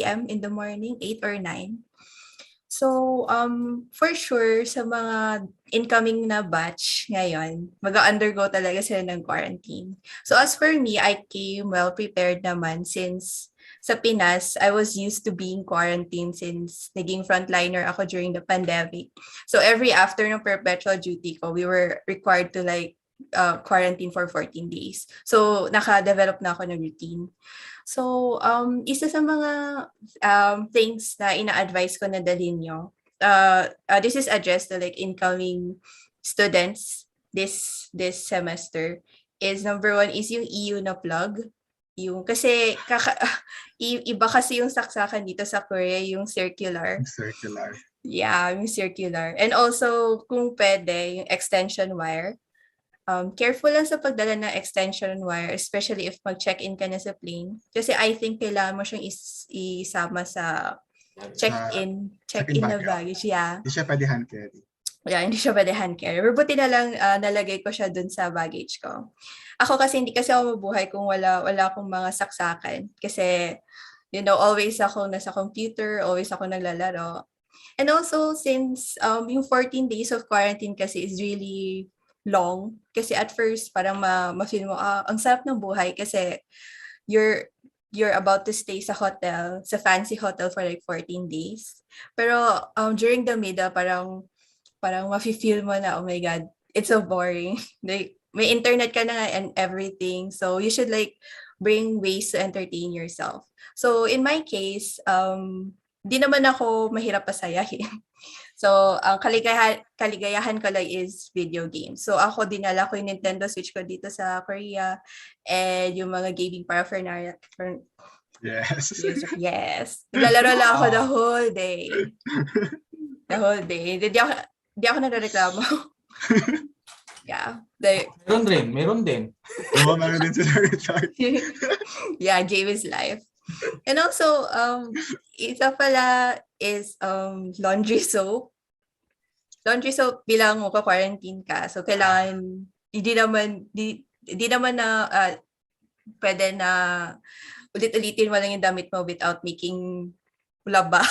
Speaker 4: a.m. in the morning, 8 or 9. So, for sure, sa mga incoming na batch ngayon, mag-undergo talaga sila ng quarantine. So, as for me, I came well prepared naman since sa Pinas, I was used to being quarantined since naging frontliner ako during the pandemic. So, every after ng perpetual duty ko, we were required to like quarantine for 14 days. So, naka-develop na ako ng routine. So, isa sa mga things na ina-advise ko na dalhin nyo, this is addressed to like incoming students this semester, is number 1 is yung EU na plug. Yung, kasi iba kasi yung saksakan dito sa Korea, yung circular.
Speaker 1: Circular.
Speaker 4: Yeah, yung circular. And also, kung pwede, yung extension wire. Careful lang sa pagdala ng extension wire, especially if mag-check-in ka na sa plane. Kasi I think kailangan mo siyang isama sa check-in na baggage. Yeah.
Speaker 1: Hindi siya pwede hand carry.
Speaker 4: Yeah, hindi siya pwede hand carry. Pero buti na lang nalagay ko siya dun sa baggage ko. Ako kasi hindi kasi ako mabuhay kung wala akong mga saksakan. Kasi, you know, always ako nasa computer, always ako naglalaro. And also, since yung 14 days of quarantine kasi is really long. Kasi at first, parang ma-feel mo, ang sarap ng buhay kasi you're about to stay sa hotel, sa fancy hotel for like 14 days. Pero during the middle, parang ma-feel mo na, oh my God, it's so boring. Like, may internet ka na and everything. So you should like bring ways to entertain yourself. So in my case, di naman ako mahirap pasayahin. So, ang kaligayahan ko lang is video games. So, ako dinala ko yung Nintendo Switch ko dito sa Korea and yung mga gaming paraphernalia.
Speaker 1: Yes.
Speaker 4: Yes. Naglalaro lang ako the whole day. The whole day. Di ako nagreklamo. Yeah.
Speaker 3: Meron din.
Speaker 1: Oo, meron din sila Richard.
Speaker 4: Yeah, game is life. And also, isa pala is laundry soap. Laundry soap bilang quarantine ka. So, kailangan, hindi naman na pwede na ulit-ulitin mo lang yung damit mo without making laba.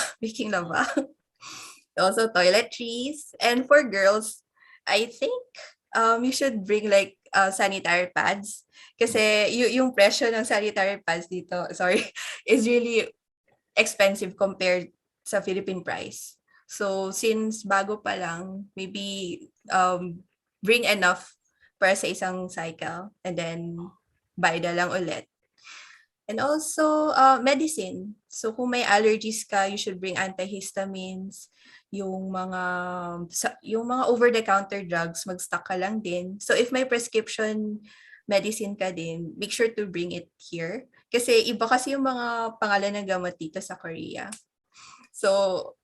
Speaker 4: Also, toiletries. And for girls, I think you should bring like sanitary pads. Kasi yung presyo ng sanitary pads dito, is really expensive compared sa Philippine price. So since bago pa lang, maybe bring enough para sa isang cycle and then buy na lang ulit. And also medicine. So kung may allergies ka, you should bring antihistamines. Yung mga over-the-counter drugs, mag-stock ka lang din. So if may prescription medicine ka din, make sure to bring it here. Kasi iba kasi yung mga pangalan ng gamot dito sa Korea. So,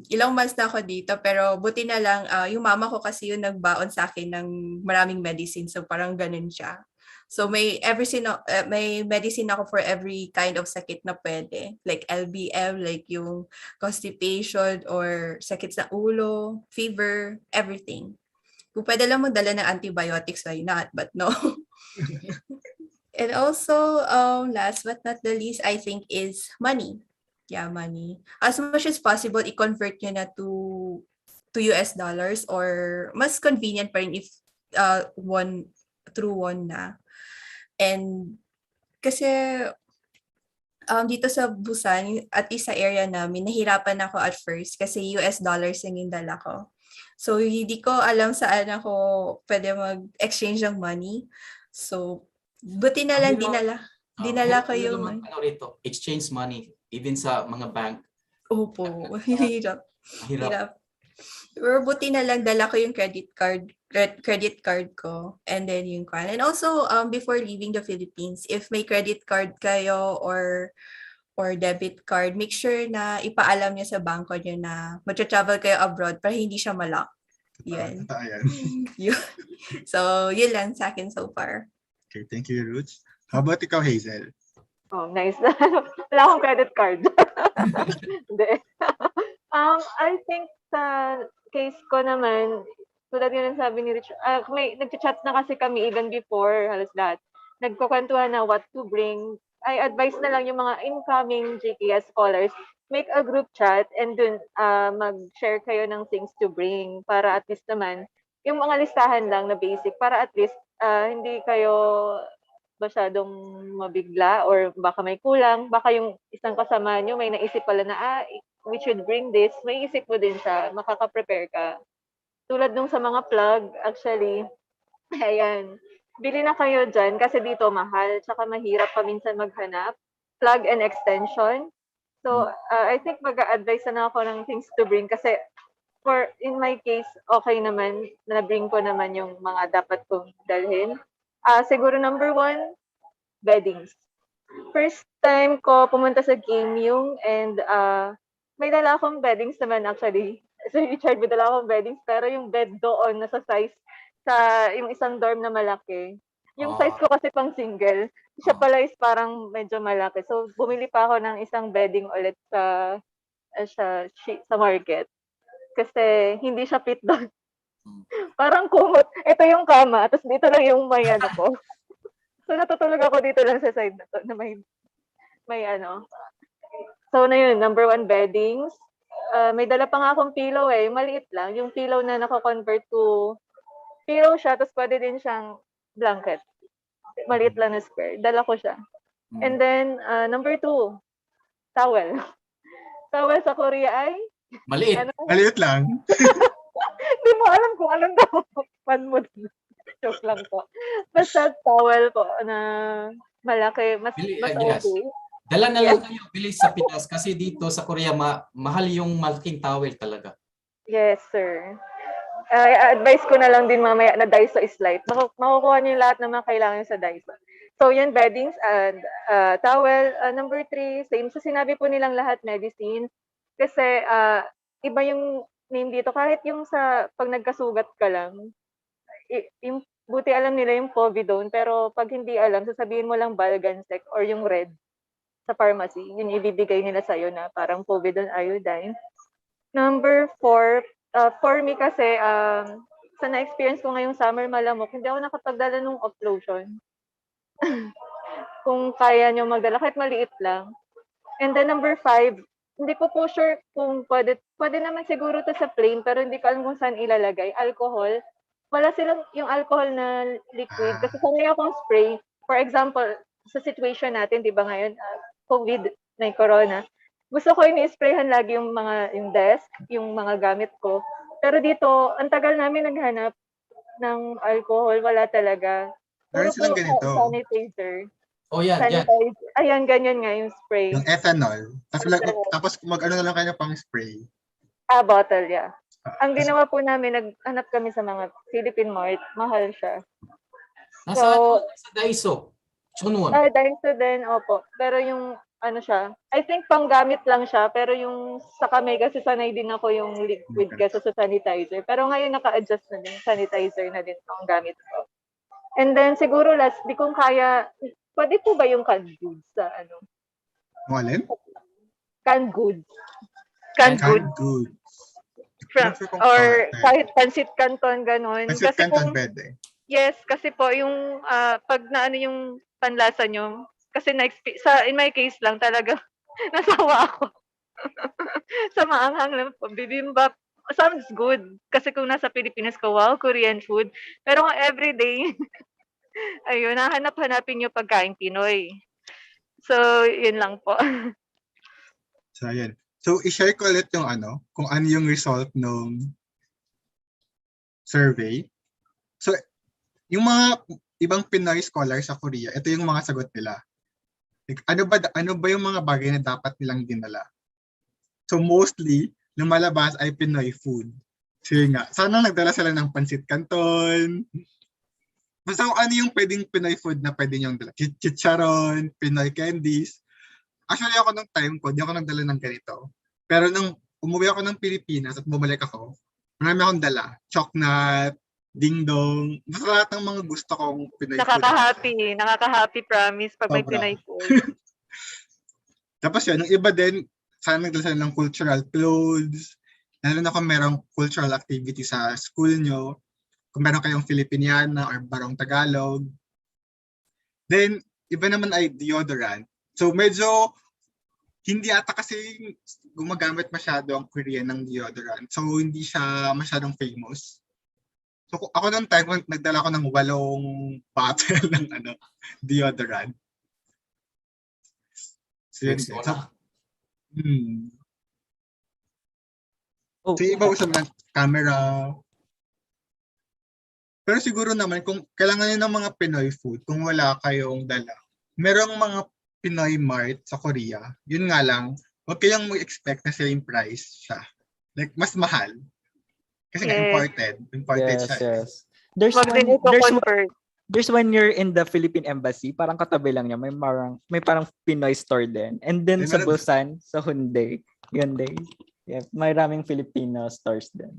Speaker 4: ilang months na ako dito, pero buti na lang, yung mama ko kasi yung nagbaon sa akin ng maraming medicine. So parang ganun siya. So may medicine ako for every kind of sakit na pwede. Like LBM, like yung constipation or sakit sa ulo, fever, everything. Kung pwede lang magdala ng antibiotics, why not? But no. And also, last but not the least, I think is money. Yeah, money. As much as possible, i-convert nyo na to US dollars or mas convenient pa rin if through one na. And kasi dito sa Busan, at least sa area namin, nahirapan ako at first kasi US dollars yung dala ko. So, hindi ko alam saan ako pwede mag-exchange ng money. So, buti na lang dinala ko yung...
Speaker 3: Exchange money, even sa mga bank,
Speaker 4: Opo, hirap.
Speaker 3: Hirap.
Speaker 4: Hirap. Pero buti na lang dala ko yung credit card ko and then yung kwan. And also before leaving the Philippines, if may credit card kayo or debit card, make sure na ipaalam niyo sa bangko niyo na magtra-travel kayo abroad para hindi siya ma-lock. Yun.
Speaker 1: Totoo yan.
Speaker 4: Yun. So, yun lang sa akin so far.
Speaker 1: Okay, thank you, Roots. How about ikaw, Hazel?
Speaker 2: Oh, nice. Wala akong credit card. Hindi. I think sa case ko naman, tulad yun ang sabi ni Rich, may nag-chat na kasi kami even before, halos lahat. Nagkukwentuhan na what to bring. I advise na lang yung mga incoming GKS scholars, make a group chat and dun mag-share kayo ng things to bring para at least naman, yung mga listahan lang na basic, para at least hindi kayo masyadong mabigla or baka may kulang, baka yung isang kasama nyo may naisip pala na we should bring this, may isip mo din siya, makaka-prepare ka. Tulad nung sa mga plug, actually, ayan, bili na kayo dyan kasi dito mahal, tsaka mahirap pa minsan maghanap, plug and extension. So, I think mag-a-advise na ako ng things to bring kasi in my case, okay naman, na-bring ko naman yung mga dapat kong dalhin. Siguro number 1, beddings. First time ko pumunta sa game yung and may dala akong beddings naman actually. So Richard, may dala akong beddings pero yung bed doon nasa size sa yung isang dorm na malaki. Yung size ko kasi pang single. Siya pala is parang medyo malaki. So bumili pa ako ng isang bedding ulit sa market. Kasi hindi siya fit doon. Parang kumot. Ito yung kama, tapos dito lang yung may ano ko. So natutulog ako dito lang sa side na to na may ano. So na yun, number 1 beddings. May dala pa nga akong pillow maliit lang. Yung pillow na nako-convert to pillow siya, tapos pwede din siyang blanket. Maliit lang na square. Dala ko siya. And then, number 2, towel. Towel sa Korea ay
Speaker 3: Maliit.
Speaker 1: Maliit lang.
Speaker 2: Hindi mo alam kung anong daw. Pan mo. Joke lang po. Basta towel po na malaki. Mas
Speaker 3: Yes.
Speaker 2: okay.
Speaker 3: Dala na lang kayo, bili sa Pinas kasi dito sa Korea mahal yung malaking towel talaga.
Speaker 2: Yes, sir. I-advise ko na lang din mamaya na Daiso is light. Makukuha niyo yung lahat ng mga kailangan sa Daiso. So, yan, beddings and towel. Number 3, same. So, sinabi po nilang lahat medicine. Kasi, iba yung name dito. Kahit yung pag nagkasugat ka lang, yung buti alam nila yung povidone, pero pag hindi alam, sasabihin mo lang Balgansec or yung red sa pharmacy. Yun ibibigay nila sa'yo na parang povidone iodine. Number 4, for me kasi, sa na-experience ko ngayong summer malamok, hindi ako nakapagdala ng off lotion. Kung kaya nyo magdala, kahit maliit lang. And then number 5, hindi ko po sure kung pwede naman siguro to sa plain, pero hindi ko alam kung saan ilalagay. Alcohol. Wala silang yung alcohol na liquid. Kasi sanay akong spray. For example, sa situation natin, di ba ngayon, COVID, may corona. Gusto ko ini-sprayhan lagi yung desk, yung mga gamit ko. Pero dito, ang tagal namin naghanap ng alcohol, wala talaga.
Speaker 1: Meron silang ganito.
Speaker 2: Sanitizer.
Speaker 3: Oh, yan.
Speaker 2: Ayan, ganyan nga yung spray.
Speaker 1: Yung ethanol. Tapos mag-ano na lang kayo pang spray.
Speaker 2: Bottle, yeah. Ang ginawa po namin, naghanap kami sa mga Philippine Mart. Mahal siya.
Speaker 3: Nasa Daiso. Chunwon.
Speaker 2: Daiso din, opo. Pero yung siya, I think panggamit lang siya, pero yung sa kamay kasi sanay din ako yung liquid kasi sa sanitizer. Pero ngayon naka-adjust na din, sanitizer na din ang gamit ko. And then siguro last, di kong kaya, pwede po ba yung canned goods sa
Speaker 1: Alin?
Speaker 2: Canned goods.
Speaker 1: Canned goods.
Speaker 2: Or kahit pansit canton, ganon.
Speaker 1: Pansit
Speaker 2: Kasi
Speaker 1: canton pwede.
Speaker 2: Yes, kasi po yung pag yung panlasa nyo, kasi in my case lang talaga nasawa ako. Sa maanghang lang po, bibimbap sounds good. Kasi kung nasa Pilipinas ka, wow, Korean food. Pero kung everyday, ayun, nahanap-hanapin yung pagkain Pinoy. So, yun lang po.
Speaker 1: So, ayan. So, i-share ko ulit yung kung ano yung result ng survey. So, yung mga ibang Pinoy scholars sa Korea, ito yung mga sagot nila. Like, ano ba yung mga bagay na dapat nilang dinala? So mostly, lumalabas ay Pinoy food. So yun nga, sana nagdala sila ng pansit canton. Basta kung ano yung pwedeng Pinoy food na pwede niyong dala. Chicharon, Pinoy candies. Actually ako nung time ko, di ako nagdala ng ganito. Pero nung umuwi ako ng Pilipinas at bumalik ako, marami akong dala. Choknat, dingdong, basta lahat ng mga gusto kong Pinoy food.
Speaker 2: Nakaka-happy promise pag may
Speaker 1: Sobra.
Speaker 2: Pinoy food.
Speaker 1: Tapos yun, yung iba din, sana nagdala sila ng cultural clothes, lalo na kung merong cultural activity sa school nyo, kung meron kayong Filipiniana or Barong Tagalog. Then, iba naman ay deodorant. So, medyo hindi ata kasi gumagamit masyado ang Korean ng deodorant. So, hindi siya masyadong famous. So, ako nung time, nagdala ko ng 8 bottle ng deodorant. So, yun.
Speaker 3: Flex mo
Speaker 1: So,
Speaker 3: na.
Speaker 5: Oh,
Speaker 1: So, iba usap ng camera. Pero siguro naman, kung kailangan nyo ng mga Pinoy food, kung wala kayong dala, merong mga Pinoy mart sa Korea. Yun nga lang, huwag kayong mag-expect na same price siya. Like, mas mahal. Kasi nga,
Speaker 2: Yes.
Speaker 1: imported
Speaker 5: yes,
Speaker 1: siya.
Speaker 5: yes. There's
Speaker 2: Wag din
Speaker 5: one,
Speaker 2: i-convert.
Speaker 5: there's one year in the Philippine Embassy, parang katabi lang niya, may parang Pinoy store din. And then
Speaker 1: Ay,
Speaker 5: sa
Speaker 1: meron-
Speaker 5: Busan, sa Hyundai, yeah, maraming Filipino stores din.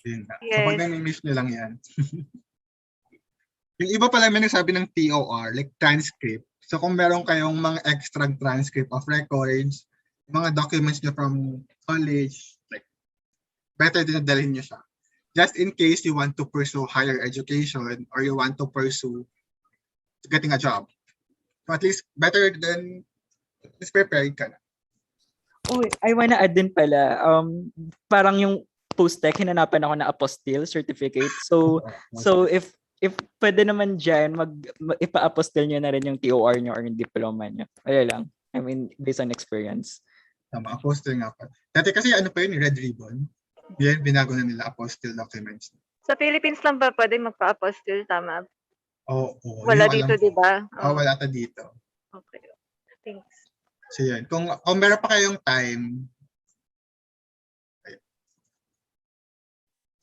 Speaker 1: Yun nga. So,
Speaker 2: Yes.
Speaker 1: pag nami-miss nyo lang yan. Yung iba pala may nagsabi ng TOR, like transcript. So, kung meron kayong mga extra transcript of records, mga documents nyo from college, like, better din na dalhin nyo siya. Just in case you want to pursue higher education or you want to pursue getting a job. So, at least, better than, at least prepared ka na.
Speaker 5: Oh, I wanna add din pala, parang yung post-tech, hinanapan ako na apostille certificate. So if pwede naman dyan, ipa-apostille nyo na rin yung TOR nyo or yung diploma nyo. Wala lang. I mean, based on experience.
Speaker 1: Tama, apostille nga pa. Dati kasi ano pa yun, red ribbon. Yan, binago na nila apostille documents.
Speaker 2: Sa Philippines lang ba pwede magpa-apostille, tama?
Speaker 1: Oo.
Speaker 2: Wala
Speaker 1: yun yung
Speaker 2: dito,
Speaker 1: alam ko.
Speaker 2: di ba?
Speaker 1: Wala ata dito.
Speaker 2: Okay. Thanks.
Speaker 1: So yun, kung meron pa kayong time.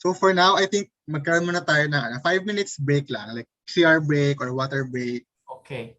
Speaker 1: So for now, I think magkaroon muna tayo ng 5 minutes break lang, like CR break or water break.
Speaker 3: Okay.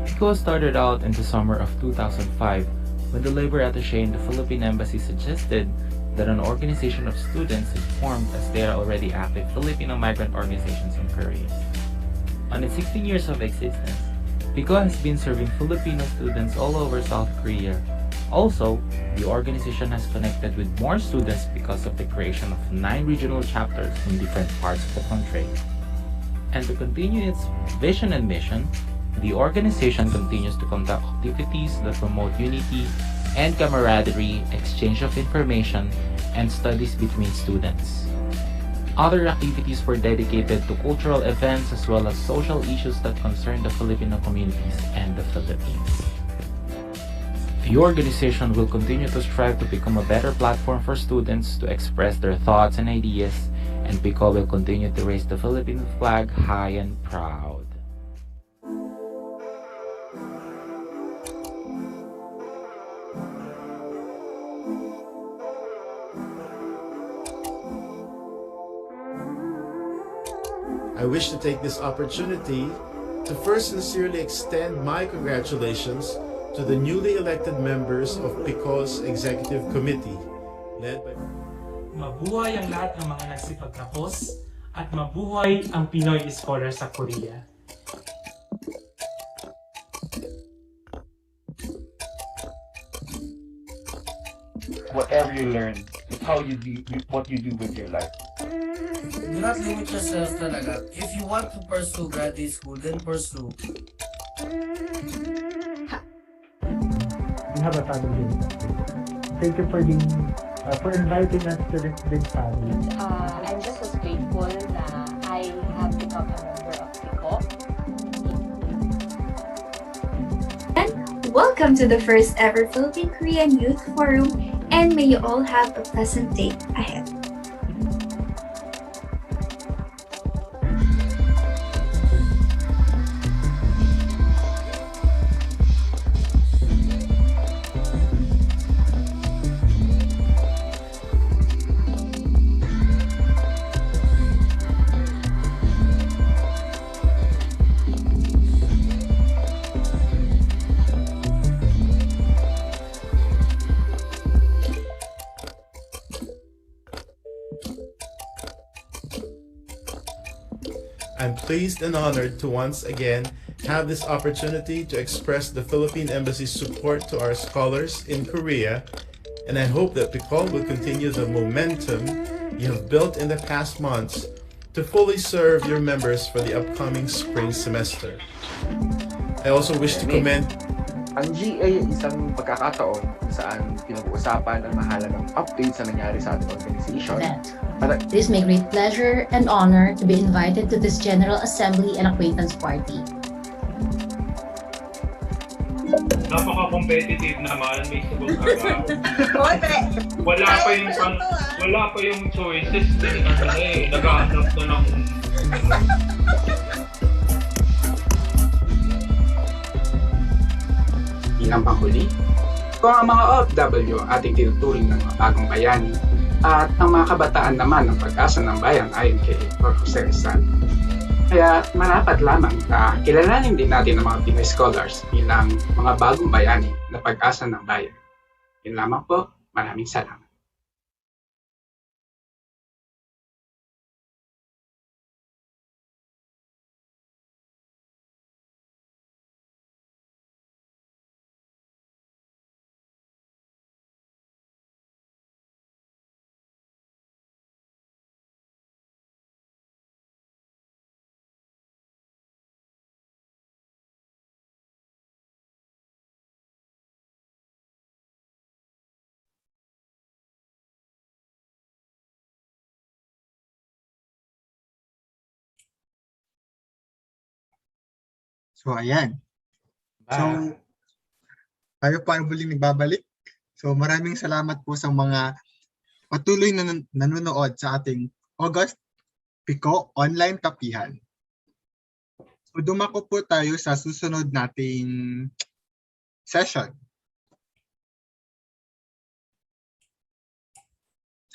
Speaker 3: PIKO started out in the summer of 2005
Speaker 6: when the labor attaché in the Philippine Embassy suggested that an organization of students is formed as they are already active Filipino migrant organizations in Korea. On its 16 years of existence, PIKO has been serving Filipino students all over South Korea. Also, the organization has connected with more students because of the creation of 9 regional chapters in different parts of the country. And to continue its vision and mission, the organization continues to conduct activities that promote unity and camaraderie, exchange of information, and studies between students. Other activities were dedicated to cultural events as well as social issues that concern the Filipino communities and the Philippines. The organization will continue to strive to become a better platform for students to express their thoughts and ideas, and PIKO will continue to raise the Philippine flag high and proud.
Speaker 7: I wish to take this opportunity to first sincerely extend my congratulations to the newly elected members of PIKO's Executive Committee, led by...
Speaker 8: Mabuhay ang lahat ng mga nagsipagtapos at mabuhay ang Pinoy Scholar sa Korea.
Speaker 9: Whatever you learn, it's how you do what you do with your life.
Speaker 10: Do not limit yourself talaga. If you want to pursue graduate school, then pursue.
Speaker 8: We have a family. Thank you for inviting us to this big family.
Speaker 11: I'm just as grateful na I have become a member of PIKO.
Speaker 12: Welcome to the first ever Philippine Korean Youth Forum, and may you all have a pleasant day ahead.
Speaker 7: I'm pleased and honored to once again have this opportunity to express the Philippine Embassy's support to our scholars in Korea, and I hope that PIKO will continue the momentum you have built in the past months to fully serve your members for the upcoming spring semester. I also wish to commend...
Speaker 9: Ang GA ay isang pagkakataon kung saan pinag-uusapan ang mahalagang updates na nangyari sa ating organization.
Speaker 11: It is my great pleasure and honor to be invited to this General Assembly and Acquaintance Party.
Speaker 8: Napaka-competitive naman, may subok araw. Wala pa yung choices, naghahanap na ng...
Speaker 13: Bilang panghuli, kung ang mga OFW ang ating tinuturing ng mga bagong bayani at ang mga kabataan naman ng pag-asa ng bayan ayon kay Prof. Jose Rizal. Kaya marapat lamang na kilalanin din natin ang mga Pinoy scholars bilang mga bagong bayani na pag-asa ng bayan. Yun lamang po, maraming salamat.
Speaker 1: So, ayan. So, tayo pa muling nagbabalik. So, maraming salamat po sa mga patuloy na nanonood sa ating August PIKO Online Kapehan. So, dumako po tayo sa susunod nating session.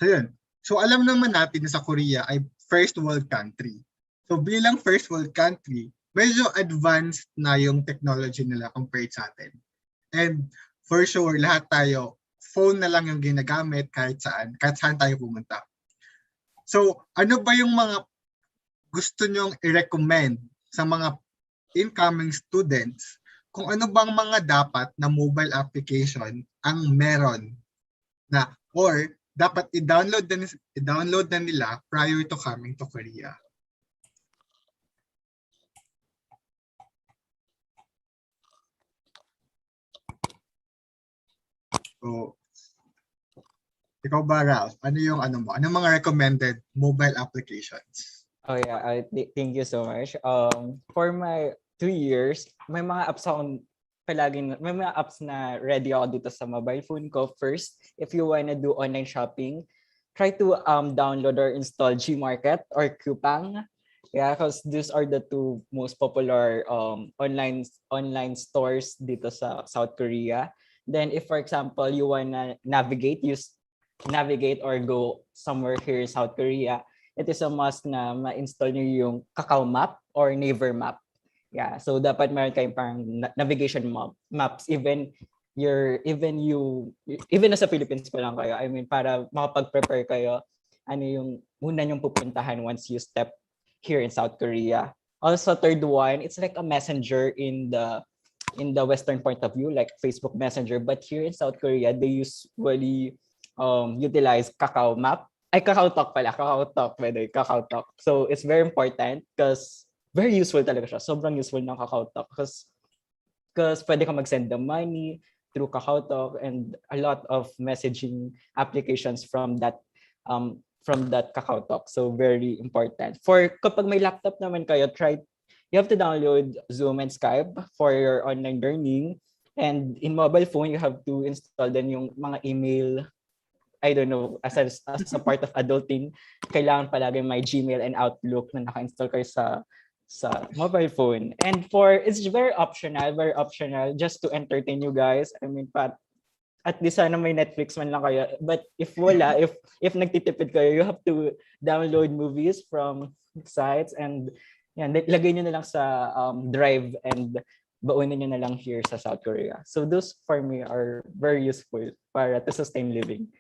Speaker 1: So, yun. So, alam naman natin na sa Korea ay first world country. So, bilang first world country, medyo advanced na yung technology nila compared sa atin. And for sure, lahat tayo, phone na lang yung ginagamit kahit saan tayo pumunta. So, ano ba yung mga gusto nyong i-recommend sa mga incoming students kung ano bang mga dapat na mobile application ang meron na or dapat i-download na nila prior to coming to Korea? So, ikaw ba, Ralph? Ano yung Anong mga recommended mobile applications?
Speaker 5: Oh yeah, thank you so much. For my 2 years, may mga apps akong may mga apps na ready ako dito sa mobile phone ko. First, if you wanna do online shopping, try to download or install Gmarket or Coupang. Yeah, because these are the two most popular online stores dito sa South Korea. Then if for example you wanna navigate or go somewhere here in South Korea, it is a must na ma-install nyo yung Kakao Map or Naver Map. Yeah, so dapat meron kayong parang navigation maps even nasa Philippines pa lang kayo. I mean, para makapag-prepare kayo ano yung muna yung pupuntahan once you step here in South Korea. Also, third one, it's like a messenger in the Western point of view, like Facebook Messenger. But here in South Korea, they usually utilize Kakao Map. Ay, Kakao Talk pala. Kakao Talk, by the way. Kakao Talk. So, it's very important because very useful talaga siya. Sobrang useful ng Kakao Talk because pwede ka mag-send the money through Kakao Talk and a lot of messaging applications from that Kakao Talk. So, very important. For kapag may laptop naman kayo, you have to download Zoom and Skype for your online learning. And in mobile phone, you have to install din yung mga email. I don't know, as a part of adulting, kailangan palagi may Gmail and Outlook na naka-install kayo sa mobile phone. And it's very optional just to entertain you guys. I mean, at least sana may Netflix man lang kayo. But if wala, if nagtitipid kayo, you have to download movies from sites and yan, lagay nyo na lang sa Drive and baunin nyo na lang here sa South Korea. So those for me are very useful para to sustain living.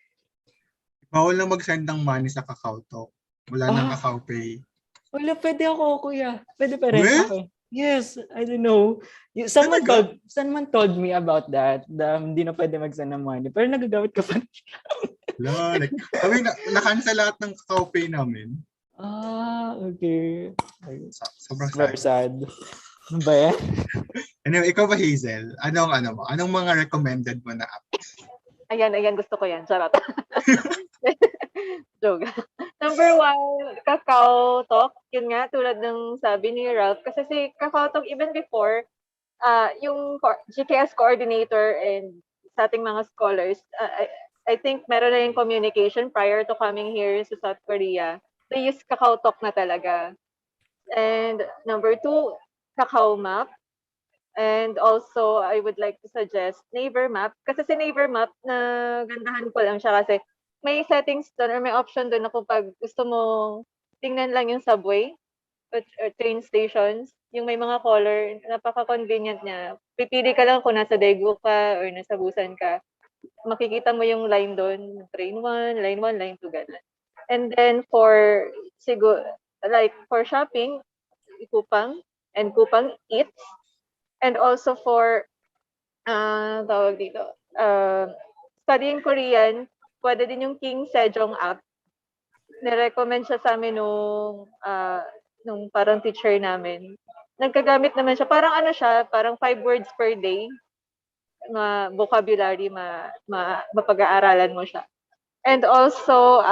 Speaker 1: Bawal na mag-send ng money sa Kakao Talk. Wala nang Kakao Pay.
Speaker 5: Wala, pwede ako, kuya. Pwede pa rin.
Speaker 1: Well?
Speaker 5: Okay. Yes, I don't know. Someone told me about that. Hindi na pwede mag-send ng money. Pero nagagamit ka pa.
Speaker 1: Kami na-cancel lahat ng Kakao Pay namin.
Speaker 5: Okay.
Speaker 1: Sobrang
Speaker 5: very sad. Ano ba yan?
Speaker 1: Anyway, ikaw ba, Hazel? Anong mga recommended mo na apps?
Speaker 2: Ayan, gusto ko yan. Charot. Joke. Number 1, Kakao Talk. Yun nga, tulad ng sabi ni Ralph. Kasi si Kakao Talk, even before, yung GKS coordinator and sa ating mga scholars, I think meron na yung communication prior to coming here sa South Korea. They use Kakao Talk na talaga. And number 2, Kakao Map. And also, I would like to suggest Naver Map. Kasi si Naver Map, gandahan ko lang siya kasi may settings doon or may option doon na kung pag gusto mo tingnan lang yung subway or train stations, yung may mga color, napaka-convenient niya. Pipili ka lang kung nasa Daegu ka or nasa Busan ka. Makikita mo yung line doon, train 1, line 1, line 2, gano'n. And then for shopping, Coupang and Coupang Eats. And also for studying Korean, pwede din yung King Sejong app. Nirecommend siya sa amin nung parang teacher namin. Nagkagamit naman siya. Parang 5 words per day. Vocabulary, mapag-aaralan mo siya. And also,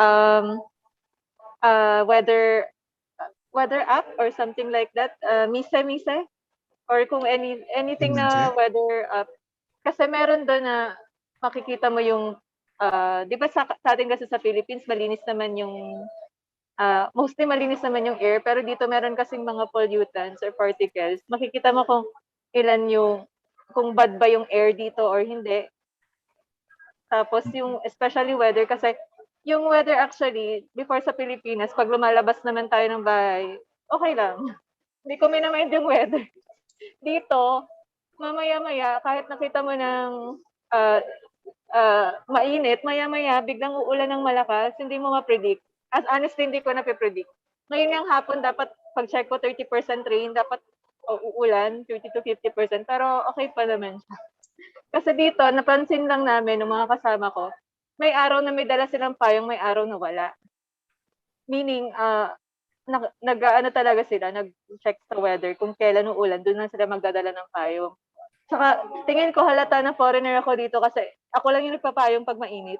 Speaker 2: weather app or something like that. Mise. Or kung anything na weather app. Kasi meron doon na makikita mo yung, di ba sa atin kasi sa Philippines, malinis naman yung, mostly malinis naman yung air, pero dito meron kasing mga pollutants or particles. Makikita mo kung bad ba yung air dito or hindi. Tapos yung, especially weather, kasi yung weather actually, before sa Pilipinas, pag lumalabas naman tayo ng bahay, okay lang. Hindi ko minamind yung weather. Dito, mamaya-maya, kahit nakita mo ng mainit, maya-maya biglang uulan ng malakas, hindi mo ma-predict. As honestly, hindi ko na-predict. Ngayon ngang hapon, dapat pag-check ko 30% rain, dapat uulan, 30 to 50%, pero okay pa naman siya. Kasi dito, napansin lang namin ng mga kasama ko, may araw na may dala silang payong, may araw na wala. Meaning, nag-ano talaga sila, nag-check sa weather kung kailan uulan, doon na sila magdadala ng payong. Tsaka, tingin ko halata na foreigner ako dito kasi ako lang yung nagpapayong pag mainit.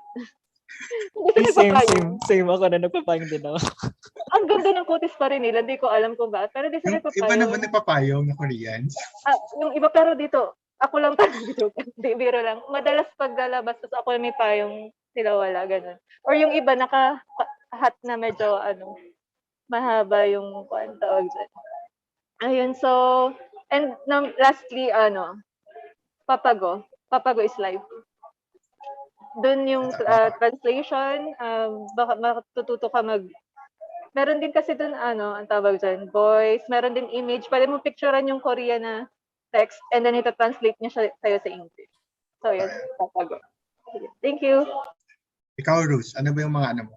Speaker 2: Hindi sila nagpapayong.
Speaker 5: Same ako na nagpapayong din ako.
Speaker 2: Ang ganda ng kutis pa rin nila, hindi ko alam kung bakit, pero di sila
Speaker 1: Yung iba
Speaker 2: nagpapayong.
Speaker 1: naman nagpapayong na Koreans.
Speaker 2: Yung iba, pero dito, ako lang talaga dito. Hindi, biro lang. Madalas paglalabas, tapos ako may payong, sila wala, ganun. Or yung iba, naka-hat na medyo, mahaba yung tawag dyan. Ayun, so, and lastly, Papago. Papago is live. Doon yung translation, baka matututo ka meron din kasi doon, ang tawag dyan, voice, meron din image, pwede mo picturean yung Korean na text, and then ito-translate niya sa'yo sa English. So, yun, Papago. Thank you.
Speaker 1: Ikaw, Ruth, ano ba yung mga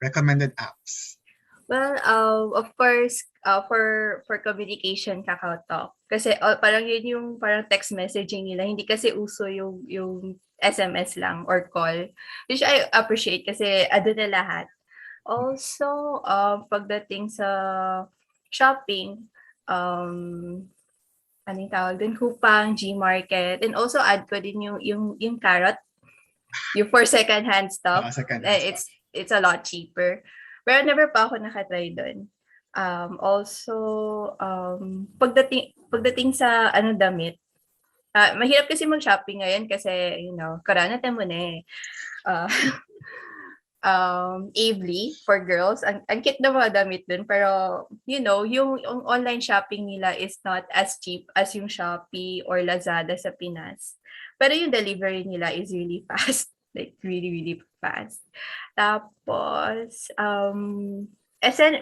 Speaker 1: recommended apps?
Speaker 4: Well, of course, for communication, KakaoTalk. Kasi parang yun yung parang text messaging nila. Hindi kasi uso yung SMS lang or call. Which I appreciate kasi ado na lahat. Also, pagdating sa shopping, anong tawag din? Coupang, Gmarket. And also add ko din yung Carrot. Yung for second-hand stuff. It's a lot cheaper. Pero never pa ako nakatry doon. Also, pagdating sa damit, mahirap kasi mag-shopping ngayon kasi, karanatan mo na eh. Avely for girls, ang cute na mga damit doon, pero, yung online shopping nila is not as cheap as yung Shopee or Lazada sa Pinas. Pero yung delivery nila is really fast. Like, really, really fast. Tapos,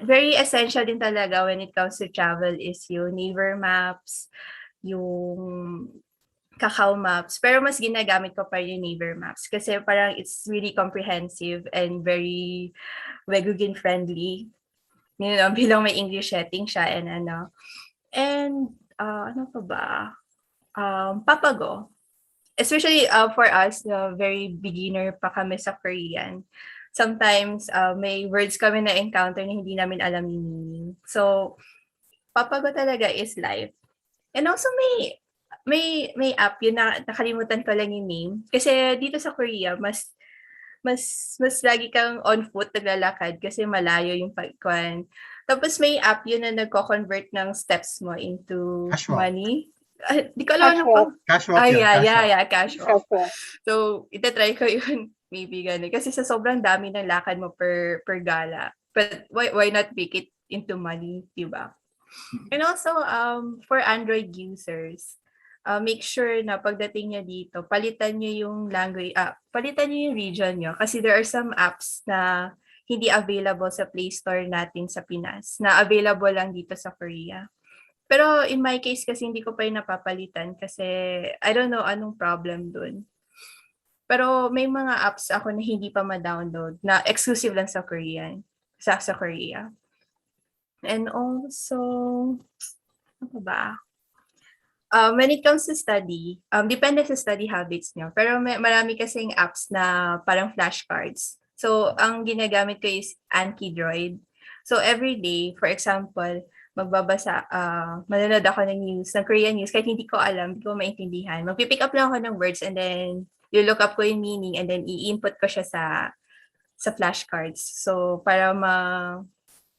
Speaker 4: very essential din talaga when it comes to travel is yung Naver Maps, yung Kakao Maps. Pero mas ginagamit ko pa yung Naver Maps kasi parang it's really comprehensive and very Wegugin friendly. Bilang may English setting siya and ano. And, ano pa ba? Papago. Especially for us, very beginner pa kami sa Korean. Sometimes, may words kami na encounter na hindi namin alam yung meaning. So, Papago talaga is live. And also may app, yun na nakalimutan ko lang yung name. Kasi dito sa Korea, mas lagi kang on foot naglalakad kasi malayo yung pagkuhan. Tapos may app yun na nagko-convert ng steps mo into money. Di ko alam ano
Speaker 1: Casual.
Speaker 4: Casual. So, itatry ko yun, maybe gano'n. Kasi sa sobrang dami ng lakad mo per gala. But why not make it into money, diba? And also, for Android users, make sure na pagdating nyo dito, palitan nyo yung language, palitan nyo yung region nyo. Kasi there are some apps na hindi available sa Play Store natin sa Pinas, na available lang dito sa Korea. Pero in my case kasi hindi ko pa yung napapalitan kasi I don't know anong problem dun. Pero may mga apps ako na hindi pa ma-download na exclusive lang sa Korean, sa Korea. And also, ano ba? When it comes to study, depende sa study habits nyo. Pero marami kasing apps na parang flashcards. So, ang ginagamit ko is Anki Droid. So, every day, for example, magbabasa, manonood ako ng news, ng Korean news, kahit hindi ko alam, hindi ko maintindihan. Magpipick up lang ako ng words and then look up ko yung meaning and then i-input ko siya sa flashcards. So, para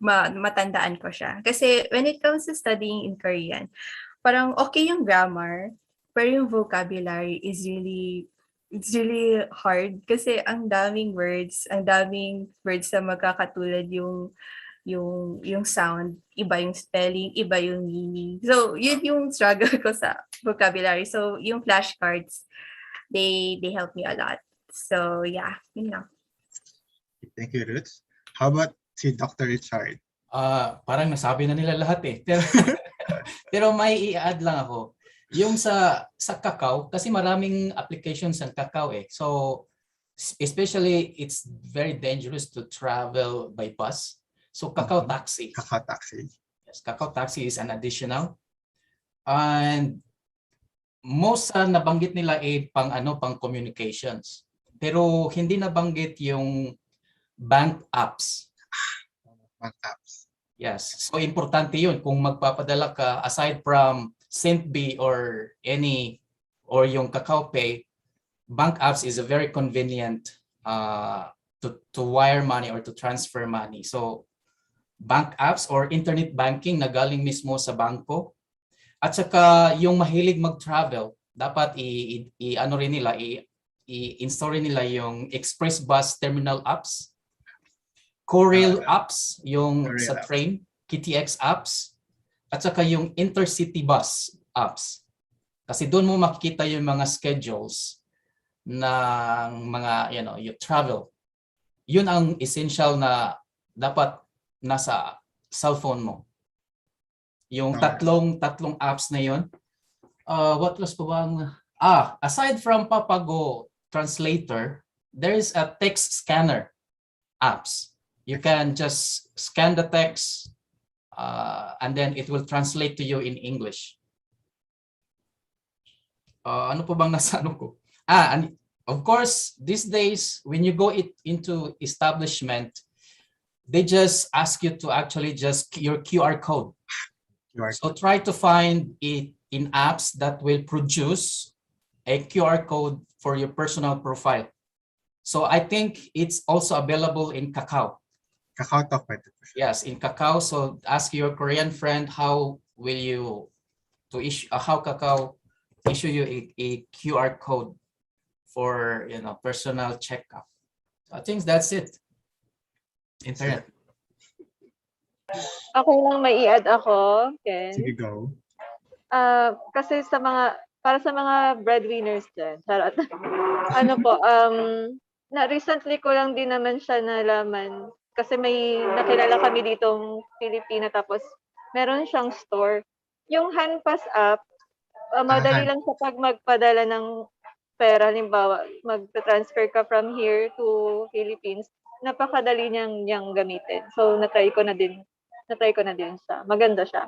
Speaker 4: matandaan ko siya. Kasi when it comes to studying in Korean, parang okay yung grammar, pero yung vocabulary is it's really hard kasi ang daming words na magkakatulad yung sound, iba yung spelling, iba yung meaning. So, yun yung struggle ko sa vocabulary. So, yung flashcards, they help me a lot. So, yeah, yun lang.
Speaker 1: Thank you, Ruth. How about si Dr. Richard?
Speaker 3: Parang nasabi na nila lahat eh. Pero may i-add lang ako. Yung sa cacao, kasi maraming applications ang cacao eh. So, especially it's very dangerous to travel by bus. So, cacao taxi.
Speaker 1: Kakao taxi.
Speaker 3: Yes, cacao taxi is an additional. And most nabanggit nila pang communications. Pero hindi nabanggit yung bank apps.
Speaker 1: Bank apps.
Speaker 3: Yes. So importante 'yun kung magpapadala ka aside from SendB or yung Kakao Pay, bank apps is a very convenient to wire money or to transfer money. So bank apps or internet banking na galing mismo sa bangko. At saka yung mahilig mag-travel, dapat i-install rin nila yung Express Bus Terminal apps, Corail apps, yung
Speaker 1: Corail
Speaker 3: sa
Speaker 1: apps.
Speaker 3: train, KTX apps, at saka yung Intercity Bus apps. Kasi doon mo makikita yung mga schedules ng mga, yung travel. Yun ang essential na dapat nasa cellphone mo. Yung tatlong apps na yun. What was pa bang? Aside from Papago Translator, there is a text scanner apps. You can just scan the text and then it will translate to you in English. Ano pa bang nasa ano ko? And of course, these days, when you go into establishment, they just ask you to actually just your QR code. So try to find it in apps that will produce a QR code for your personal profile. So I think it's also available in Kakao.
Speaker 1: Kakao Talk.
Speaker 3: Yes, in Kakao. So ask your Korean friend how will you how Kakao issue you a QR code for personal checkup. I think that's it. Internet.
Speaker 2: Okay lang, may i-add ako, Ken.
Speaker 1: Sige, go.
Speaker 2: Kasi para sa mga breadwinners dyan, charot. Recently ko lang din naman siya nalaman kasi may nakilala kami ditong Filipina tapos meron siyang store. Yung Handpass app, madali lang sa pag magpadala ng pera. Halimbawa, mag-transfer ka from here to Philippines, napakadali niyang gamitin. So, natry ko na din siya. Maganda siya.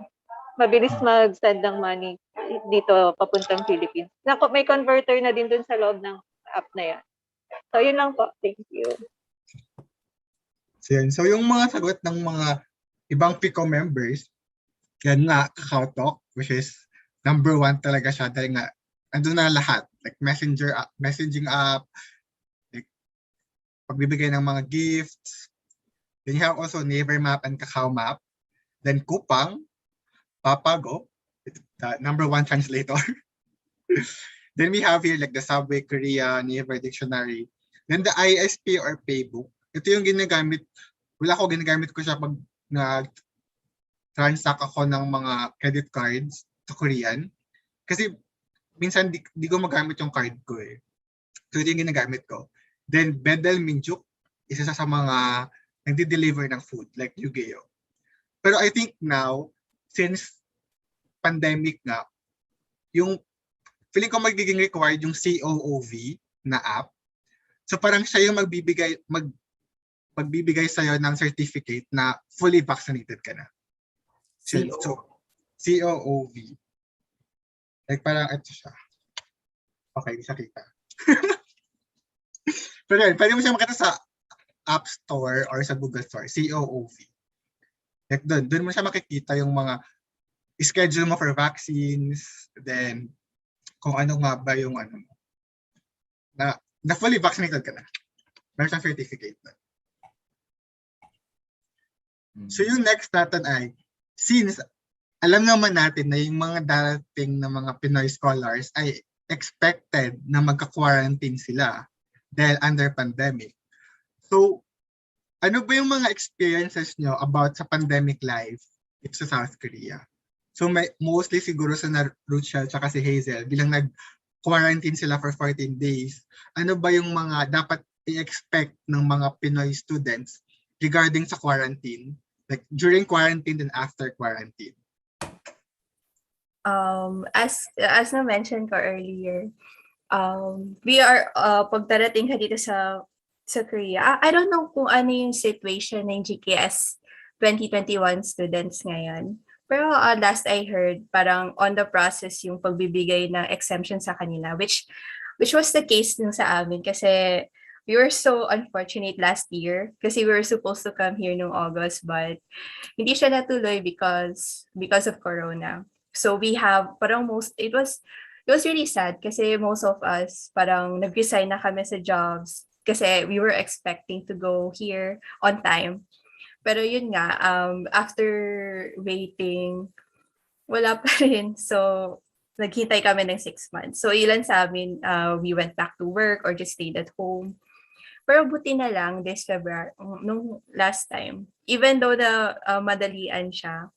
Speaker 2: Mabilis mag-send ng money dito papuntang Philippines. May converter na din dun sa loob ng app na yan. So, yun lang po. Thank you.
Speaker 1: So, yung mga sagot ng mga ibang PIKO members, yan nga, Kakao Talk, which is number 1 talaga siya dahil nga, andun na lahat. Like messaging app, like pagbibigay ng mga gifts. Then you have also Naver Map and Kakao Map. Then Kupang, Papago, the number 1 translator. Then we have here like the Subway Korea, Naver Dictionary. Then the ISP or Paybook. Ito yung ginagamit, ginagamit ko siya pag nag-transact ako ng mga credit cards sa Korean. Kasi minsan di ko magamit yung card ko eh. So ito yung ginagamit ko. Then Bedel Minjuk, isa sa mga nagdi-deliver ng food like Yugeo. Pero I think now, since pandemic nga, yung feeling ko magiging required yung COOV na app. So parang siya yung magbibigay sa'yo ng certificate na fully vaccinated ka na. So COOV. Like parang ito siya. Okay, di siya kita. Pero yun, pwede mo siya makita sa App Store or sa Google Store, COOV. Like doon mo siya makikita yung mga schedule mo for vaccines, then kung ano nga ba yung na fully vaccinated ka na. Meron siyang certificate na. So yung next natin ay, since alam naman natin na yung mga darating na mga Pinoy scholars ay expected na magka-quarantine sila dahil under pandemic. So, ano ba yung mga experiences nyo about sa pandemic life sa South Korea? So, mostly siguro sa Ruchel at si Hazel, bilang nag-quarantine sila for 14 days, ano ba yung mga dapat i-expect ng mga Pinoy students regarding sa quarantine? Like during quarantine and after quarantine?
Speaker 4: As na-mention ko earlier, we are, pag darating ka dito sa Korea, I don't know kung ano yung situation ng GKS 2021 students ngayon. Pero last I heard, parang on the process yung pagbibigay ng exemption sa kanila, which was the case nung sa amin kasi we were so unfortunate last year kasi we were supposed to come here nung August but hindi siya natuloy because of Corona. So we have parang it was really sad kasi most of us parang nag-resign na kami sa jobs kasi we were expecting to go here on time. Pero yun nga, after waiting, wala pa rin. So naghintay kami ng 6 months. So ilan sa amin, we went back to work or just stayed at home. Pero buti na lang this February, nung last time, even though na madalian siya,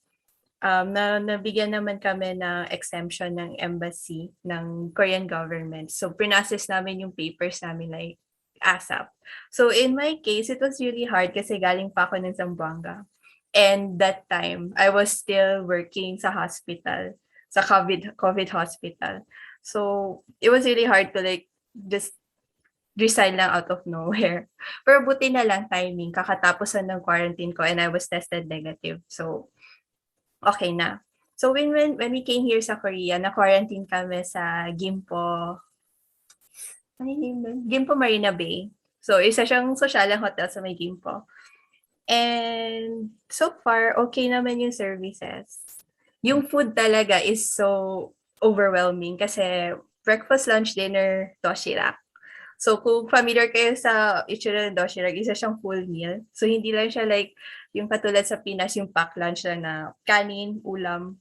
Speaker 4: nabigyan naman kami ng exemption ng embassy ng Korean government. So, process namin yung papers namin like ASAP. So, in my case, it was really hard kasi galing pa ako ng Zamboanga. And that time, I was still working sa hospital, sa COVID hospital. So, it was really hard to like just resign lang out of nowhere. Pero buti na lang timing, kakatapusan ng quarantine ko and I was tested negative. So, okay na. So when we came here sa Korea, na-quarantine kami sa Gimpo Marina Bay. So isa siyang sosyalang hotel sa may Gimpo. And so far, okay naman yung services. Yung food talaga is so overwhelming kasi breakfast, lunch, dinner, doshirak. So kung familiar kayo sa itsura ng doshirak, isa siyang full meal. So hindi lang siya like yung katulad sa Pinas, yung pack lunch lang na kanin, ulam,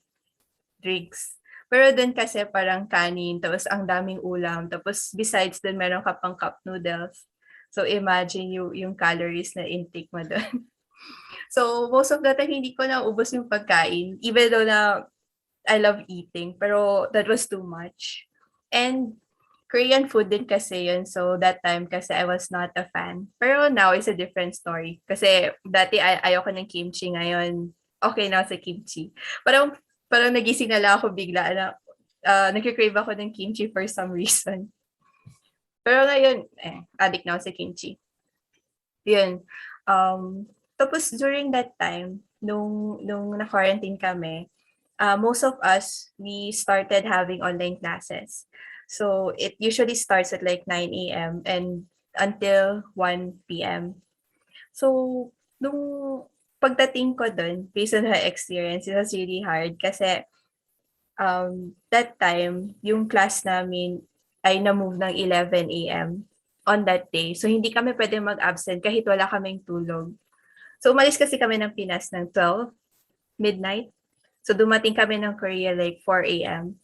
Speaker 4: drinks. Pero doon kasi parang kanin, tapos ang daming ulam, tapos besides doon meron ka pang cup noodles. So imagine yung calories na intake mo doon. So most of the time hindi ko na ubos yung pagkain, even though na I love eating, pero that was too much. And Korean food din kasi yun. So that time kasi I was not a fan. Pero now it's a different story. Kasi dati ayoko ng kimchi, ngayon okay na sa kimchi. Parang nagising na lang ako bigla na nagki-crave ako ng kimchi for some reason. Pero ngayon, addict na ako sa kimchi. Yun. Tapos during that time, nung na-quarantine kami, most of us, we started having online classes. So it usually starts at like 9 a.m. and until 1 p.m. So nung pagdating ko dun, based on my experience, it was really hard kasi that time, yung class namin ay na-move ng 11 a.m. on that day. So hindi kami pwede mag-absent kahit wala kaming tulog. So umalis kasi kami ng Pinas ng 12 midnight. So dumating kami ng Korea like 4 a.m.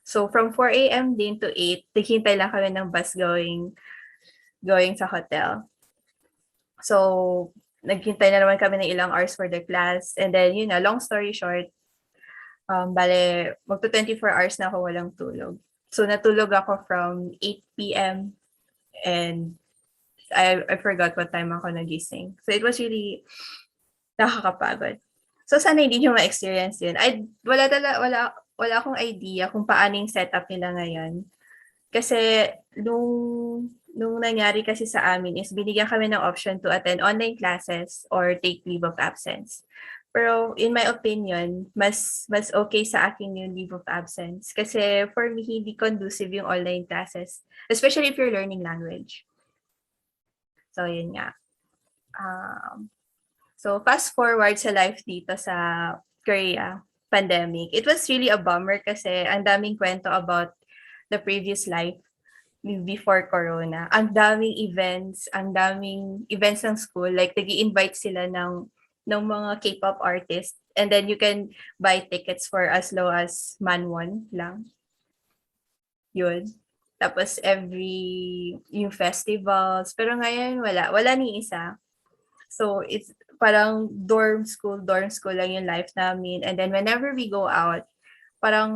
Speaker 4: So from 4 a.m. din to 8, naghintay lang kami ng bus going sa hotel. So naghintay na naman kami ng ilang hours for the class. And then, long story short, bale, magto 24 hours na ako walang tulog. So natulog ako from 8 p.m. and I forgot what time ako nagising. So it was really nakakapagod. So sana hindi nyo ma-experience yun. Wala akong idea kung paano yung setup nila ngayon. Kasi nung nangyari kasi sa amin is binigyan kami ng option to attend online classes or take leave of absence. Pero in my opinion, mas okay sa akin yung leave of absence. Kasi for me, hindi conducive yung online classes. Especially if you're learning language. So yun nga. So fast forward sa life dito sa Korea. Pandemic. It was really a bummer kasi ang daming kwento about the previous life before Corona. Ang daming events ng school. Like, nag-i-invite sila ng mga K-pop artists. And then you can buy tickets for as low as manwon lang. Yun. Tapos yung festivals. Pero ngayon, wala ni isa. So, it's parang dorm school lang yung life namin. And then whenever we go out, parang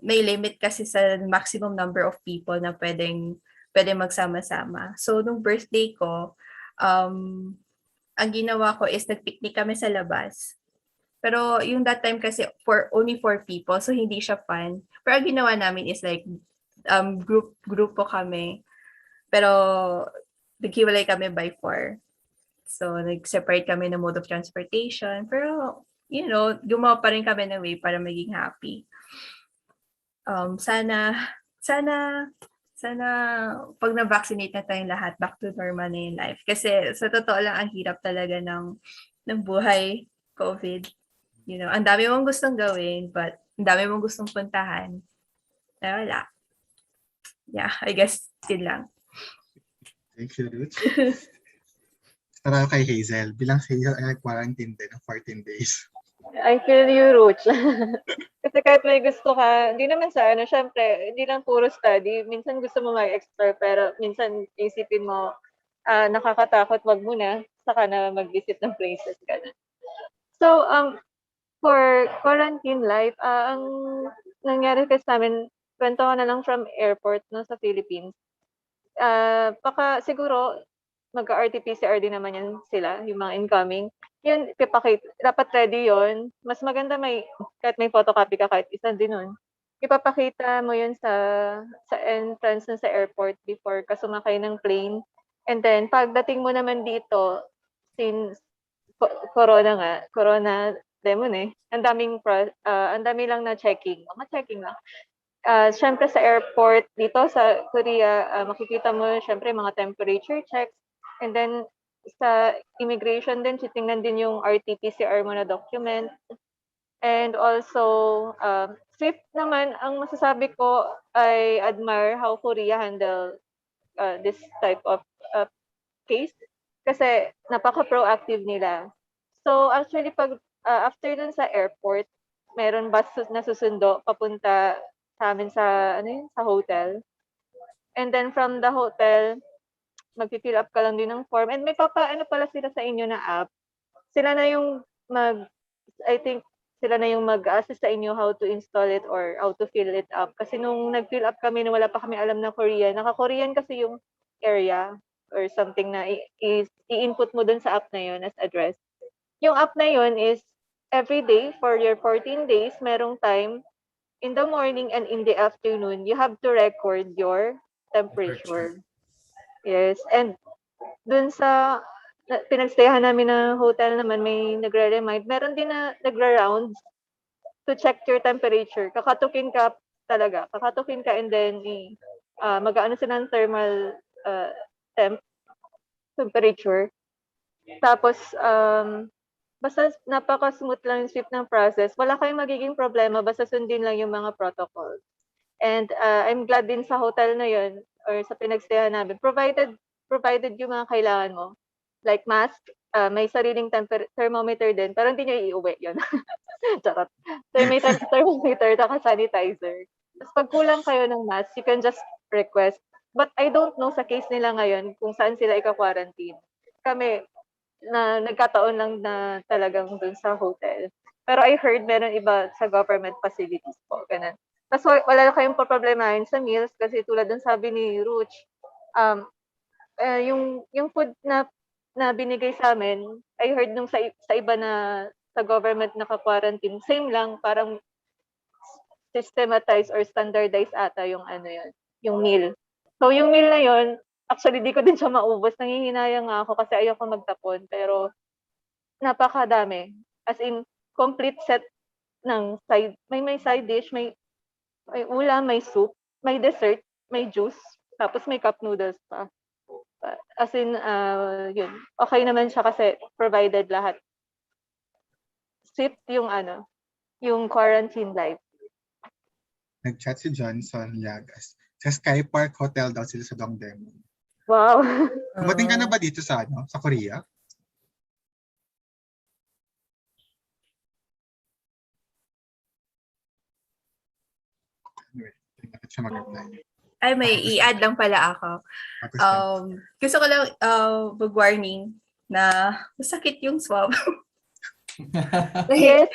Speaker 4: may limit kasi sa maximum number of people na pwede magsama-sama. So, nung birthday ko, ang ginawa ko is nag-picnic kami sa labas. Pero yung that time kasi for only 4 people, so hindi siya fun. Pero ang ginawa namin is like grupo kami. Pero naghiwalay kami by 4. So nag-separate kami ng mode of transportation. Pero you know, gumawa pa rin kami ng way para maging happy. Sana pag na-vaccinate na tayong lahat, back to normal na yung life. Kasi sa totoo lang, ang hirap talaga ng buhay, COVID. You know, ang dami mong gustong gawin, but ang dami mong gustong puntahan. Pero wala. Yeah, I guess yun lang.
Speaker 1: Thank you, Ruth. Tara kay Hazel. Bilang si Hazel ay quarantine din ng 14 days.
Speaker 2: I feel you, Ruch. Kasi kahit may gusto ka, hindi naman sa syempre, hindi lang puro study. Minsan gusto mo mag-explore, pero minsan isipin mo, nakakatakot, wag mo na, saka na mag-visit ng places ka na. So, for quarantine life, ang nangyari kasi sa amin, kwento ko na lang from airport no, sa Philippines. Baka siguro, mag-RT-PCR din naman yan sila, yung mga incoming. Yun, dapat ready yun. Mas maganda kahit may photocopy ka, kahit isa din nun. Ipapakita mo yun sa entrance sa airport before ka sumakay ng plane. And then, pagdating mo naman dito, since corona demon ang dami lang na checking. Mga checking lang. Syempre sa airport dito sa Korea, makikita mo syempre mga temperature checks. And then sa immigration din, titingnan din yung RT-PCR mo na document. And also, SWIFT naman, ang masasabi ko, I admire how Korea handle this type of case. Kasi napaka-proactive nila. So actually, after dun sa airport, meron bus na susundo papunta sa amin sa hotel. And then from the hotel, mag-fill up ka lang din ng form. And may pala sila sa inyo na app. Sila na yung I think sila na yung mag-assist sa inyo how to install it or how to fill it up. Kasi nung nag-fill up kami, wala pa kami alam na Korean. Naka-Korean kasi yung area or something na i-input mo dun sa app na yun as address. Yung app na yun is every day for your 14 days, merong time in the morning and in the afternoon, you have to record your temperature. Yes, and dun sa pinagstayahan namin na hotel naman, may nagre-remind. Meron din na nagra-rounds to check your temperature. Kakatukin ka talaga. Kakatukin ka and then mag-aano sila ng thermal temperature. Tapos, basta napaka-smooth lang yung swift ng process. Wala kayong magiging problema, basta sundin lang yung mga protocols. And I'm glad din sa hotel na yun, or sa pinagstayahan namin, provided yung mga kailangan mo. Like mask, may sariling thermometer din, pero hindi nyo iuwi yun. Charot. So may thermometer, saka sanitizer. Tapos pag kulang kayo ng mask, you can just request. But I don't know sa case nila ngayon kung saan sila ika-quarantine. Kami, nagkataon lang na talagang dun sa hotel. Pero I heard meron iba sa government facilities po. Ganun. Tapos wala kayong problemahin sa meals kasi tulad ng sabi ni Ruch, yung food na binigay sa amin, I heard nung sa iba na sa government naka-quarantine, same lang, parang systematized or standardized ata yung yung meal. So yung meal na yun, actually di ko din siya maubos, nangihinayang nga ako kasi ayoko magtapon, pero napakadami. As in, complete set ng side, may side dish, may ulam, may soup, may dessert, may juice, tapos may cup noodles pa. As in, yun. Okay naman siya kasi provided lahat. Sweet yung yung quarantine life.
Speaker 1: Nag-chat si Johnson Llagas. Sa Sky Park Hotel daw sila sa Dongdaemun.
Speaker 2: Wow.
Speaker 1: Dumating ka na ba dito sa sa Korea? Anyway, tingnan siya mag-reply.
Speaker 4: Ay, may i-add lang pala ako. Gusto ko lang mag-warning na masakit yung swab.
Speaker 2: Yes.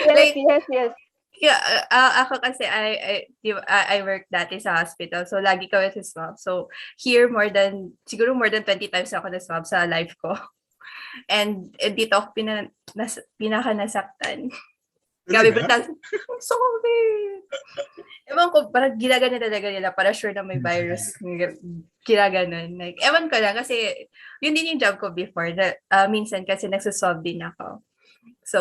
Speaker 4: Yeah, ako kasi I work dati sa hospital, so lagi kami sa swab. So here siguro more than 20 times ako na swab sa life ko. And dito ako pinaka nasaktan. Grabe,
Speaker 1: Talaga?
Speaker 4: but sorry. Ewan ko, parang ginagano talaga nila para sure na may virus. Ginaganon. Like, ewan ko lang kasi yun din yung job ko before. Minsan kasi nagsasolve din ako. So,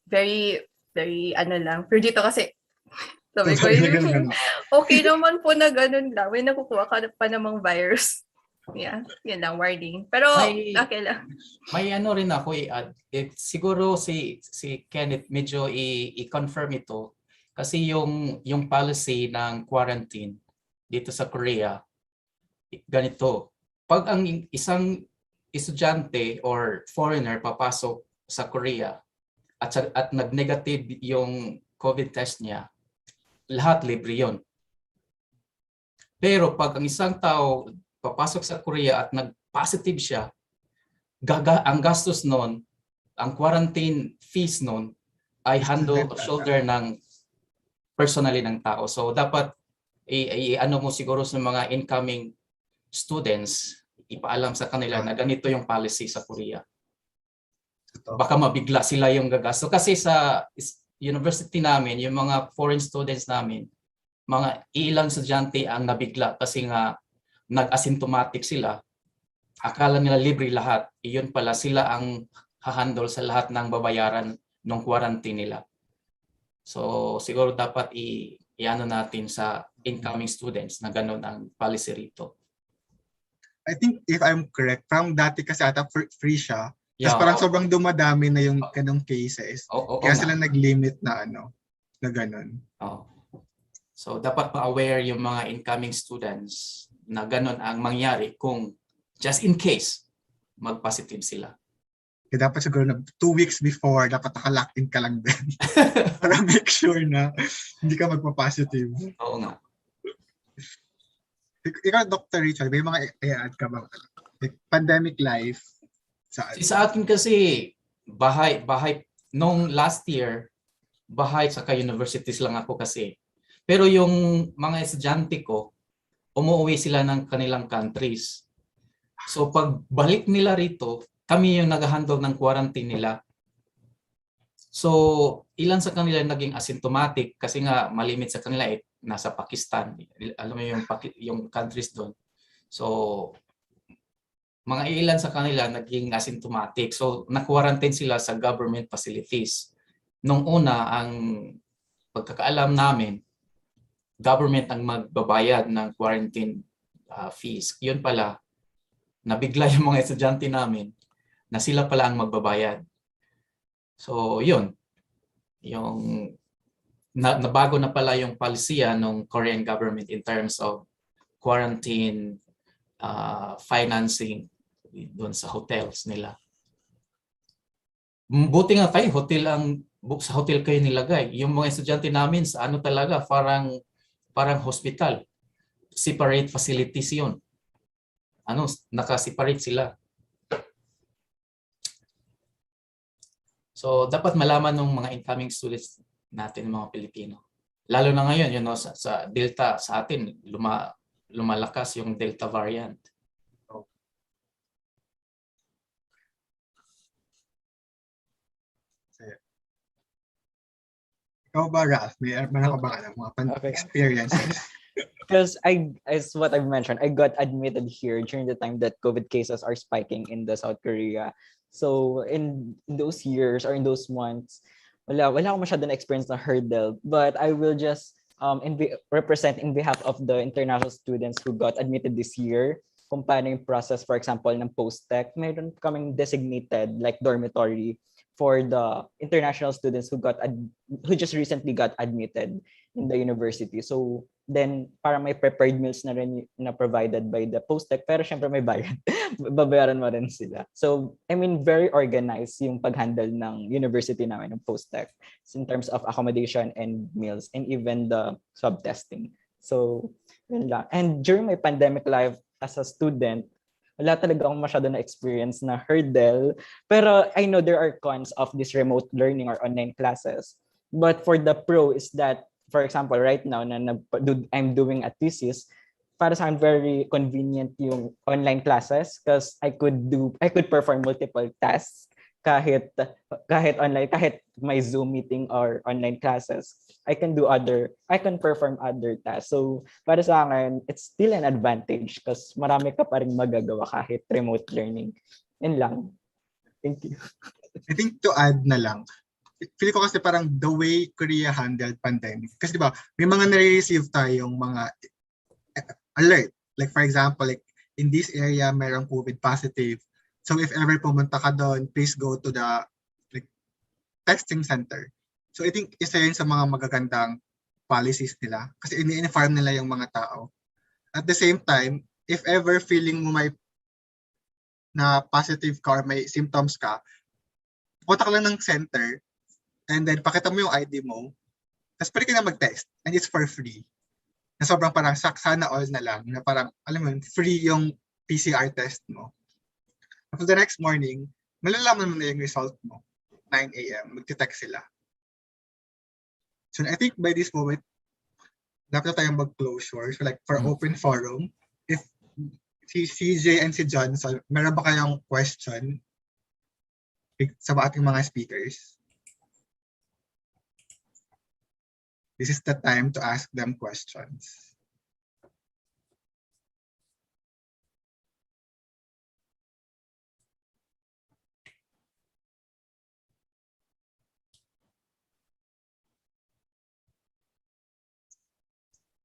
Speaker 4: very, very ano lang. Pero dito kasi, sabi ko, okay naman po na ganun lang. May nakukuha ka pa namang virus. Yeah, yun lang, warning. Pero, okay lang.
Speaker 3: May ano rin ako i-add. Siguro si Kenneth medyo i-confirm ito. Kasi yung policy ng quarantine dito sa Korea, ganito. Pag ang isang estudyante or foreigner papasok sa Korea at nag-negative yung COVID test niya, lahat libre yun. Pero pag ang isang tao papasok sa Korea at nag-positive siya, ang gastos nun, ang quarantine fees nun, ay handle o shoulder ng personally ng tao. So dapat ano mo siguro sa mga incoming students, ipaalam sa kanila na ganito yung policy sa Korea. Baka mabigla sila yung gagasto. Kasi sa university namin, yung mga foreign students namin, mga ilang estudyante ang nabigla kasi nga nag-asymptomatic sila. Akala nila libre lahat. Iyon pala sila ang hahandle sa lahat ng babayaran ng quarantine nila. So siguro dapat i-ano natin sa incoming students na gano'n ang policy rito.
Speaker 1: I think if I'm correct, from dati kasi ata free siya.
Speaker 3: Yeah,
Speaker 1: Tapos parang sobrang dumadami na yung ganong cases. Kaya sila
Speaker 3: nga.
Speaker 1: nag-limit na na gano'n.
Speaker 3: So dapat ma-aware yung mga incoming students na gano'n ang mangyari kung just in case mag-positive sila.
Speaker 1: Kaya dapat siguro na 2 weeks before, dapat naka-lock-in ka lang din. Para make sure na hindi ka magpa-positive.
Speaker 3: Oo nga.
Speaker 1: Ikaw, Dr. Richard, may mga i-add ka ba? Like, pandemic life, saan?
Speaker 3: Sa akin kasi, bahay, nung last year, bahay saka universities lang ako kasi. Pero yung mga estudyante ko, umuwi sila ng kanilang countries. So pag balik nila rito, kami yung nag-handle ng quarantine nila. So ilan sa kanila naging asymptomatic kasi nga malimit sa kanila nasa Pakistan. Alam mo yung countries doon. So mga ilan sa kanila naging asymptomatic. So na-quarantine sila sa government facilities. Nung una, ang pagkakaalam namin, government ang magbabayad ng quarantine fees. Yun pala, nabigla yung mga estudyante namin na sila pala ang magbabayad. So yun, yung nabago na pala yung palisiya ng Korean government in terms of quarantine financing doon sa hotels nila. Buti nga kayo, sa hotel kayo nilagay. Yung mga estudyante namin sa ano talaga, parang hospital. Separate facilities yun. Naka-separate sila. So dapat malaman ng mga incoming students natin, mga Pilipino. Lalo na ngayon, sa Delta, sa atin, lumalakas yung Delta variant.
Speaker 1: Ikaw ba, Ralph? Meron ka ba mga experiences?
Speaker 5: Because as what I've mentioned, I got admitted here during the time that COVID cases are spiking in the South Korea. So in those years or in those months, wala akong masyado na experience na hurdle. But I will just represent in behalf of the international students who got admitted this year. Kung paano yung process, for example, ng post-tech, mayroon kaming designated like dormitory for the international students who just recently got admitted in the university. So then para may prepared meals na rin na provided by the post-tech, pero syempre may bayad. Babayaran mo rin sila. So I mean, very organized yung pag-handle ng university namin ng post-tech in terms of accommodation and meals and even the swab testing. So yun lang. And during my pandemic life as a student, wala talaga akong masyado na experience na hurdle. Pero I know there are cons of this remote learning or online classes. But for the pro is that, for example, right now, I'm doing a thesis, para sa akin very convenient yung online classes because I could perform multiple tasks kahit online, kahit may Zoom meeting or online classes, I can perform other tasks. So para sa akin, it's still an advantage because marami ka pa rin magagawa kahit remote learning. Yun lang. Thank you.
Speaker 1: I think to add na lang, feel ko kasi parang the way Korea handled pandemic. Kasi di ba, may mga nare-receive tayong mga alert. Like for example, like in this area, mayroong COVID positive. So if ever pumunta ka doon, please go to the like testing center. So I think isa yun sa mga magagandang policies nila kasi ini-inform nila yung mga tao. At the same time, if ever feeling mo may na positive ka or may symptoms ka, punta ka lang ng center and then pakita mo yung ID mo, tapos pwede ka na mag-test and it's for free. Na sobrang parang sana all na lang, na parang, alam mo yun, free yung PCR test mo. After the next morning, malalaman mo na yung result mo. 9 a.m. Magte-text sila. So I think by this moment, dapat na tayong mag-closure. So like for open forum, if si CJ and si Johnson, meron ba kayong question sa ating mga speakers? This is the time to ask them questions.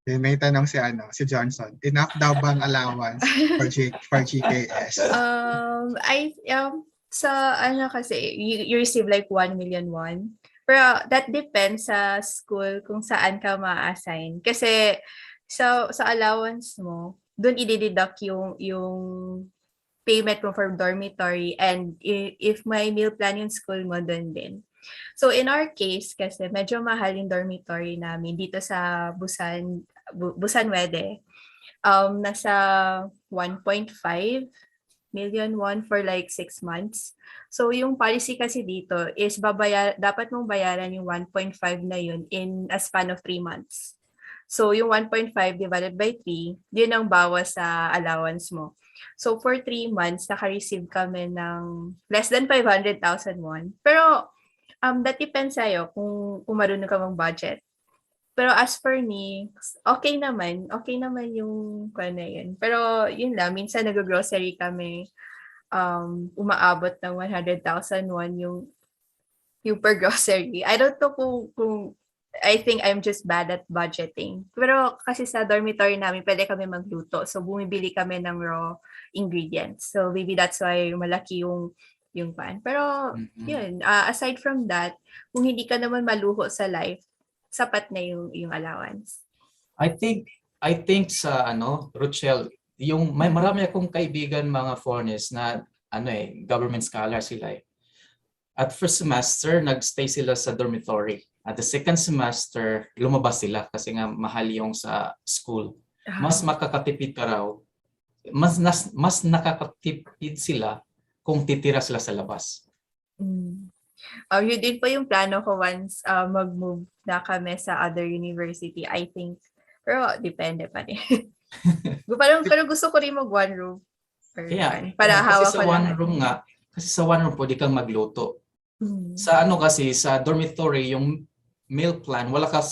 Speaker 1: May tanong si Johnson. Enough daw bang allowance for GKS?
Speaker 4: Sa kasi you receive like 1 million won. Pero that depends sa school kung saan ka ma-assign. Kasi sa allowance mo, doon i-deduct yung payment mo for dormitory and if may meal plan yung school mo, doon din. So in our case kasi medyo mahal yung dormitory namin dito sa Busan Wede. Nasa 1.5 million won for like 6 months. So yung policy kasi dito is dapat mong bayaran yung 1.5 na yun in a span of 3 months. So yung 1.5 divided by 3, yun ang bawas sa allowance mo. So for 3 months, naka-receive kami ng less than 500,000 won. Pero that depends sa'yo kung marunong ka mong budget. Pero as for me, okay naman yung na yun. Pero yun lang, minsan nag-grocery kami, umaabot ng 100,000 won yung per grocery. I don't know kung I think I'm just bad at budgeting. Pero kasi sa dormitory namin, pwede kami magluto. So bumibili kami ng raw ingredients. So maybe that's why malaki yung pan. Pero yun, aside from that, kung hindi ka naman maluho sa life, sapat na yung allowance.
Speaker 3: I think sa Rochelle, may marami akong kaibigan mga foreigners na government scholar sila eh. At first semester, nagstay sila sa dormitory. At the second semester, lumabas sila kasi nga mahal yung sa school. Mas makakatipid ka raw. Mas nakakatipid sila kung titira sila sa labas.
Speaker 4: Yun din po yung plano ko once mag-move na kami sa other university, I think. Pero depende pa rin. pero gusto ko rin mag one room. Para hawak ko lahat.
Speaker 3: Kasi sa one room pwede kang magluto. Sa kasi sa dormitory yung meal plan, wala ka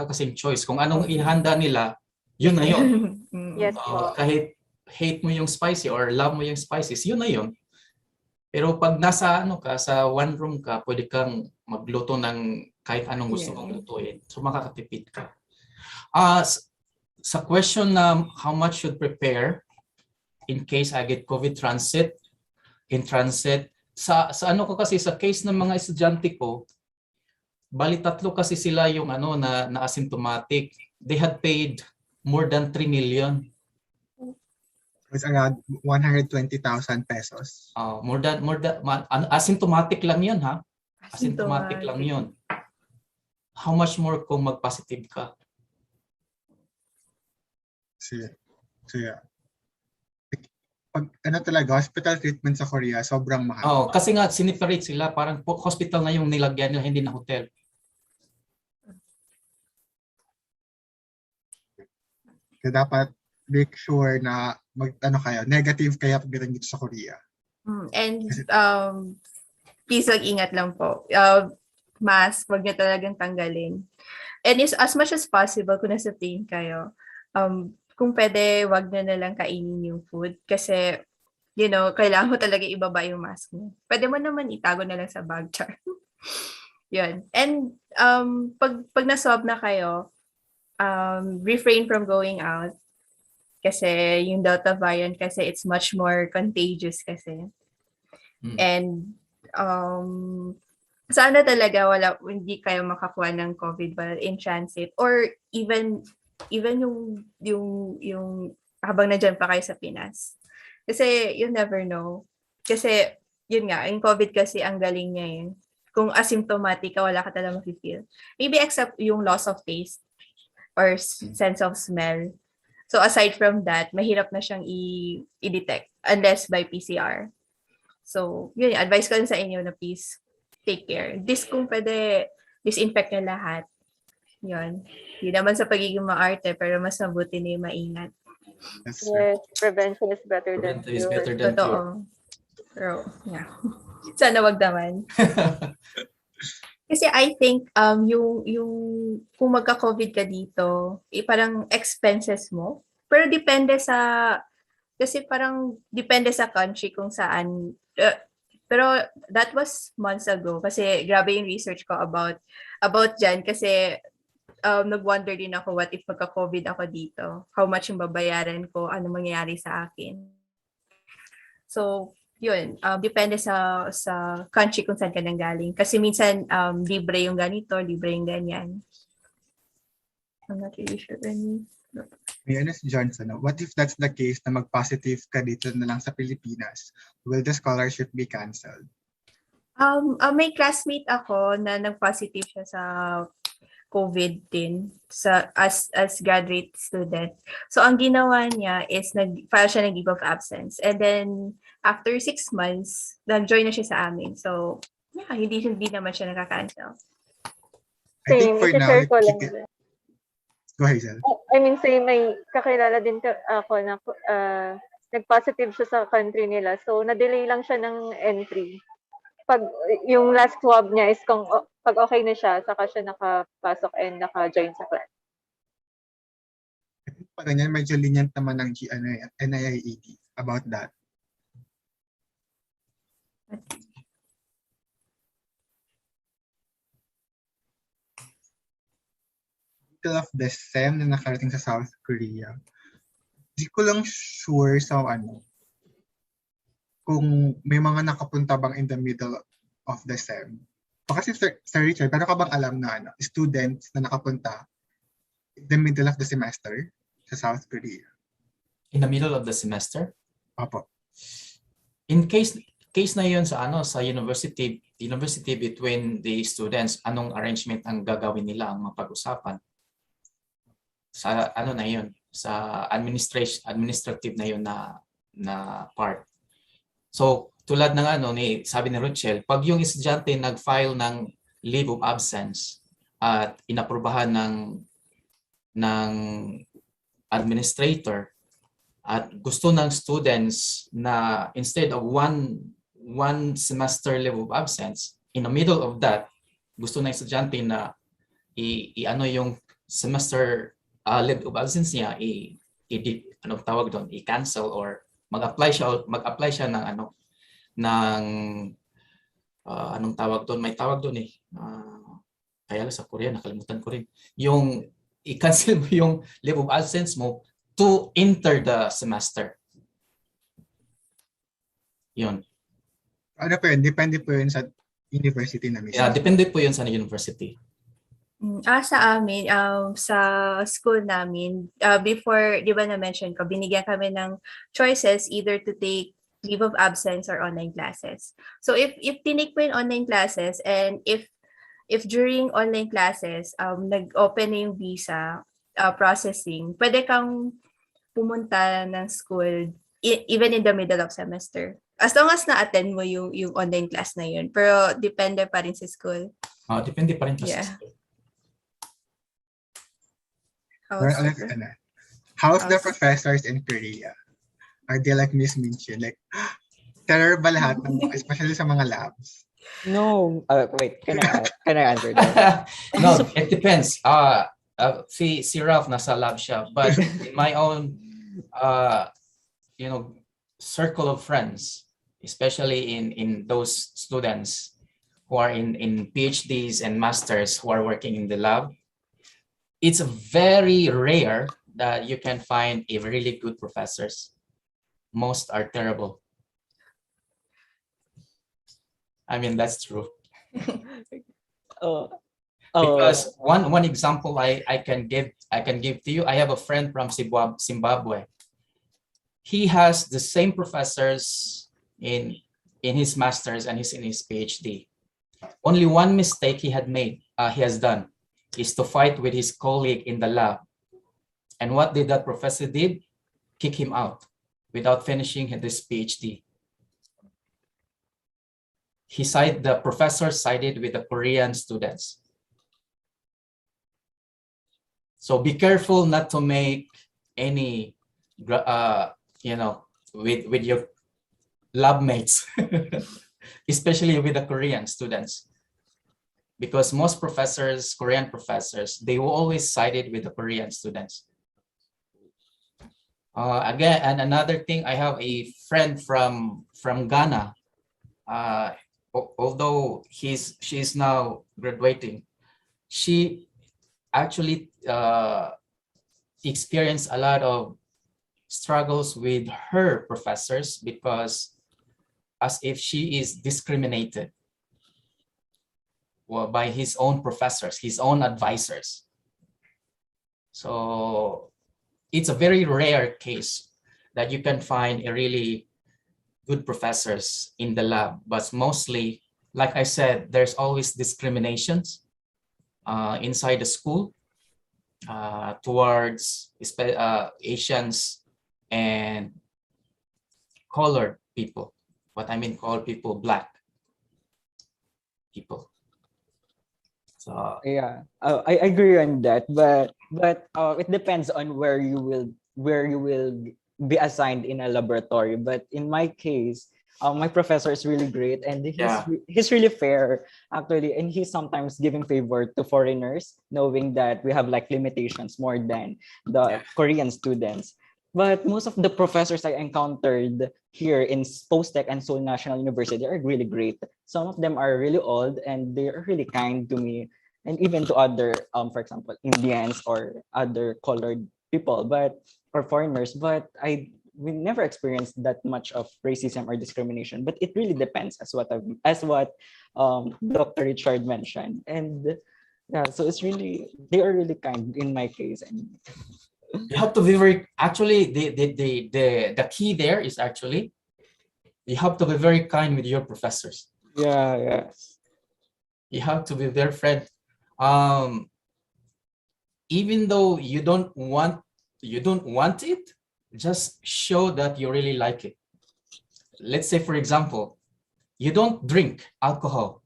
Speaker 3: kasing choice. Kung anong ihanda nila, yun na yun.
Speaker 2: Yes,
Speaker 3: kahit hate mo yung spicy or love mo yung spices, yun na yun. Pero pag nasa sa one room ka, pwede kang magluto ng kahit anong gusto mong lutuin. So makakatipid ka. Sa question na how much should prepare in case I get COVID in transit, sa ko kasi sa case ng mga estudyante ko, bali 3 kasi sila yung na asymptomatic. They had paid more than 3 million.
Speaker 1: It's around 120,000 pesos.
Speaker 3: More than asymptomatic lang 'yun ha. Asymptomatic lang 'yun. How much more kung mag-positive ka?
Speaker 1: So yeah. Pag talaga hospital treatment sa Korea, sobrang mahal.
Speaker 3: Kasi nga siniperate sila, parang hospital na yung nilagyan nila, hindi na hotel.
Speaker 1: Kaya dapat make sure na negative kaya pagdating dito sa Korea.
Speaker 4: And Please mag-ingat lang po. Mask, wag niyo talagang tanggalin. And is as much as possible, kung nasa plane kayo, kung pwede, wag na lang kainin yung food. Kasi, kailangan mo talaga ibaba yung mask mo. Pwede mo naman itago na lang sa bag, char. Yun. And pag na-swab na kayo, refrain from going out. Kasi yung Delta variant kasi it's much more contagious kasi. And sana talaga hindi kayo makakuha ng COVID while in transit or even yung habang nandiyan pa kayo sa Pinas. Kasi you never know. Kasi yun nga, yung COVID kasi ang galing niya yun. Kung asymptomatic ka, wala ka talaga mafe-feel. Maybe except yung loss of taste or sense of smell. So aside from that, mahirap na siyang i-detect unless by PCR. So, yun, advice ko sa inyo na please take care. Kung pwede, disinfect na lahat. Yun. Hindi naman sa pagiging maarte, pero mas mabuti na yung maingat.
Speaker 2: Yes, prevention is better than
Speaker 3: Prevention is
Speaker 2: cure.
Speaker 3: better than
Speaker 4: Totoo.
Speaker 3: cure.
Speaker 4: Pero, yeah. Sana wag naman. Kasi I think yung kung magka-COVID ka dito, parang expenses mo. Pero depende sa country kung saan. Pero that was months ago kasi grabe yung research ko about dyan kasi nag-wonder din ako what if magka-COVID ako dito. How much yung babayaran ko, ano mangyayari sa akin. So, yun, depende sa country kung saan ka nanggaling. Kasi minsan, libre yung ganito, libre yung ganyan. I'm not really sure.
Speaker 1: May si Johnson, what if that's the case na mag-positive ka dito na lang sa Pilipinas? Will the scholarship be canceled?
Speaker 4: May classmate ako na nag-positive siya sa COVID din as graduate student. So ang ginawa niya is file siya ng leave of absence. And then after 6 months, nag-join na siya sa amin. So yeah, hindi naman siya nakaka-cancel.
Speaker 1: I think for now,
Speaker 2: ko lang.
Speaker 1: Go ahead, Zel.
Speaker 2: I mean, say may kakilala din ako na nag-positive siya sa country nila. So na-delay lang siya ng entry. Pag yung last swab niya is pag okay na siya, saka siya nakapasok and naka-join sa class.
Speaker 1: Pag ganyan, medyo lenient naman ng NIAED about that. Of the SEM na nakarating sa South Korea. Hindi ko lang sure sa kung may mga nakapunta bang in the middle of the SEM. Kasi Sir Richard, pero ka bang alam na students na nakapunta in the middle of the semester sa South Korea?
Speaker 3: In the middle of the semester?
Speaker 1: Opo.
Speaker 3: In case na yun sa university between the students, anong arrangement ang gagawin nila ang mapag-usapan? Sa na yun, sa administrative na yun na part. So tulad ng sabi ni Rochelle, pag yung estudyante nag-file ng leave of absence at inaprubahan ng administrator at gusto ng students na instead of one semester leave of absence, in the middle of that, gusto ng estudyante na yung semester leave of absence niya i-cancel or mag-apply siya ng anong tawag doon, may tawag doon kaya sa Korea nakalimutan ko rin, yung i-cancel mo yung leave of absence mo to enter the semester. Yun.
Speaker 1: Ano po yun? Depende po yun sa university na mismo.
Speaker 3: Yeah, depende po yun sa university.
Speaker 4: Sa amin, sa school namin, before, di ba na-mention ko, binigyan kami ng choices either to take leave of absence or online classes. So if tinake mo yung online classes and if during online classes, nag-open na yung visa processing, pwede kang pumunta ng school even in the middle of semester. As long as na-attend mo yung online class na yun. Pero depende pa rin sa school.
Speaker 3: Depende pa rin sa school.
Speaker 1: How's the professors in Korea? Are they like Miss Minchin? Like, terror ba lahat, especially sa mga labs?
Speaker 5: No, wait, can I answer that?
Speaker 3: No, it depends. Si Ralph nasa lab siya, but in my own, you know, circle of friends, especially in those students who are in PhDs and masters who are working in the lab, it's very rare that you can find a really good professors. Most are terrible. I mean, that's true.
Speaker 5: Oh,
Speaker 3: Because one example I can give to you, I have a friend from Zimbabwe. He has the same professors in his masters and in his PhD. Only one mistake he has done is to fight with his colleague in the lab. And what did that professor did? Kick him out without finishing his PhD. The professor sided with the Korean students. So be careful not to make any, you know, with your lab mates, especially with the Korean students. Because most professors, Korean professors, they will always sided with the Korean students. Again, and another thing, I have a friend from Ghana. Although she's now graduating, she actually experienced a lot of struggles with her professors because as if she is discriminated by his own professors, his own advisors. So it's a very rare case that you can find a really good professors in the lab, but mostly, like I said, there's always discriminations inside the school towards Asians and colored people. What I mean colored people, Black people. So
Speaker 5: yeah, I agree on that, but it depends on where you will be assigned in a laboratory. But in my case, my professor is really great, and he's really fair actually, and he's sometimes giving favor to foreigners, knowing that we have like limitations more than the Korean students. But most of the professors I encountered here in Post-Tech and Seoul National University are really great. Some of them are really old and they are really kind to me and even to other, for example, Indians or other colored people, or foreigners. But we never experienced that much of racism or discrimination. But it really depends, as what Dr. Richard mentioned, and yeah, so they are really kind in my case. And
Speaker 3: you have to be the key there is actually you have to be very kind with your professors.
Speaker 5: Yeah.
Speaker 3: You have to be their friend. Even though you don't want it, just show that you really like it. Let's say, for example, you don't drink alcohol.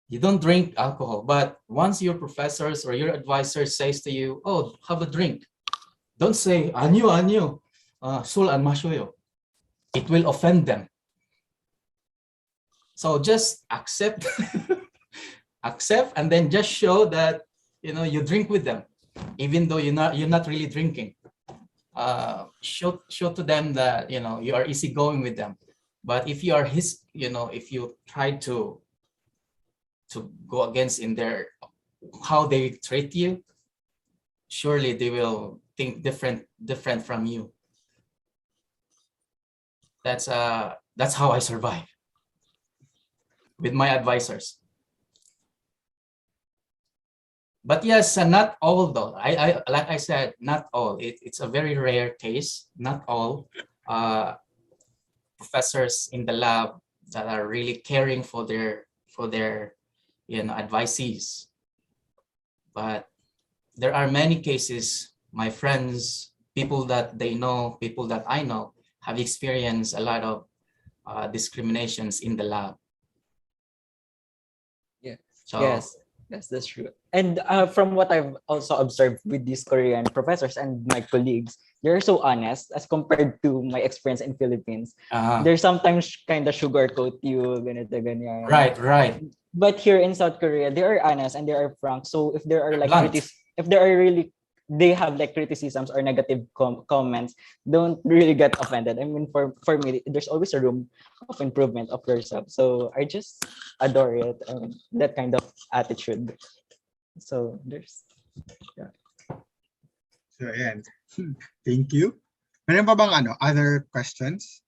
Speaker 3: You don't drink alcohol, but once your professors or your advisor says to you, "Oh, have a drink," don't say "Anyo, sul an mashoyo." It will offend them. So just accept, and then just show that you drink with them, even though you're not really drinking. Show to them that you are easygoing with them. But if you are if you try to go against in how they treat you, surely they will think different from you. That's how I survive with my advisors. But yes, not all though. I like I said, not all. It's a very rare case. Not all professors in the lab that are really caring for their advisees. But there are many cases, my friends, people that they know, people that I know, have experienced a lot of discriminations in the lab.
Speaker 5: Yeah.
Speaker 3: So,
Speaker 5: yes, that's true. And from what I've also observed with these Korean professors and my colleagues, they're so honest as compared to my experience in Philippines.
Speaker 3: Uh-huh.
Speaker 5: They're sometimes kind of sugarcoat you, ganito, ganyan.
Speaker 3: Right.
Speaker 5: But here in South Korea, they are honest and they are frank. So if there are like
Speaker 3: Blunt.
Speaker 5: if there are really they have like criticisms or negative comments, don't really get offended. I mean, for me, there's always a room of improvement of yourself. So I just adore it, that kind of attitude. So there's, yeah.
Speaker 1: So, ayan. Thank you. Meron pa bang other questions?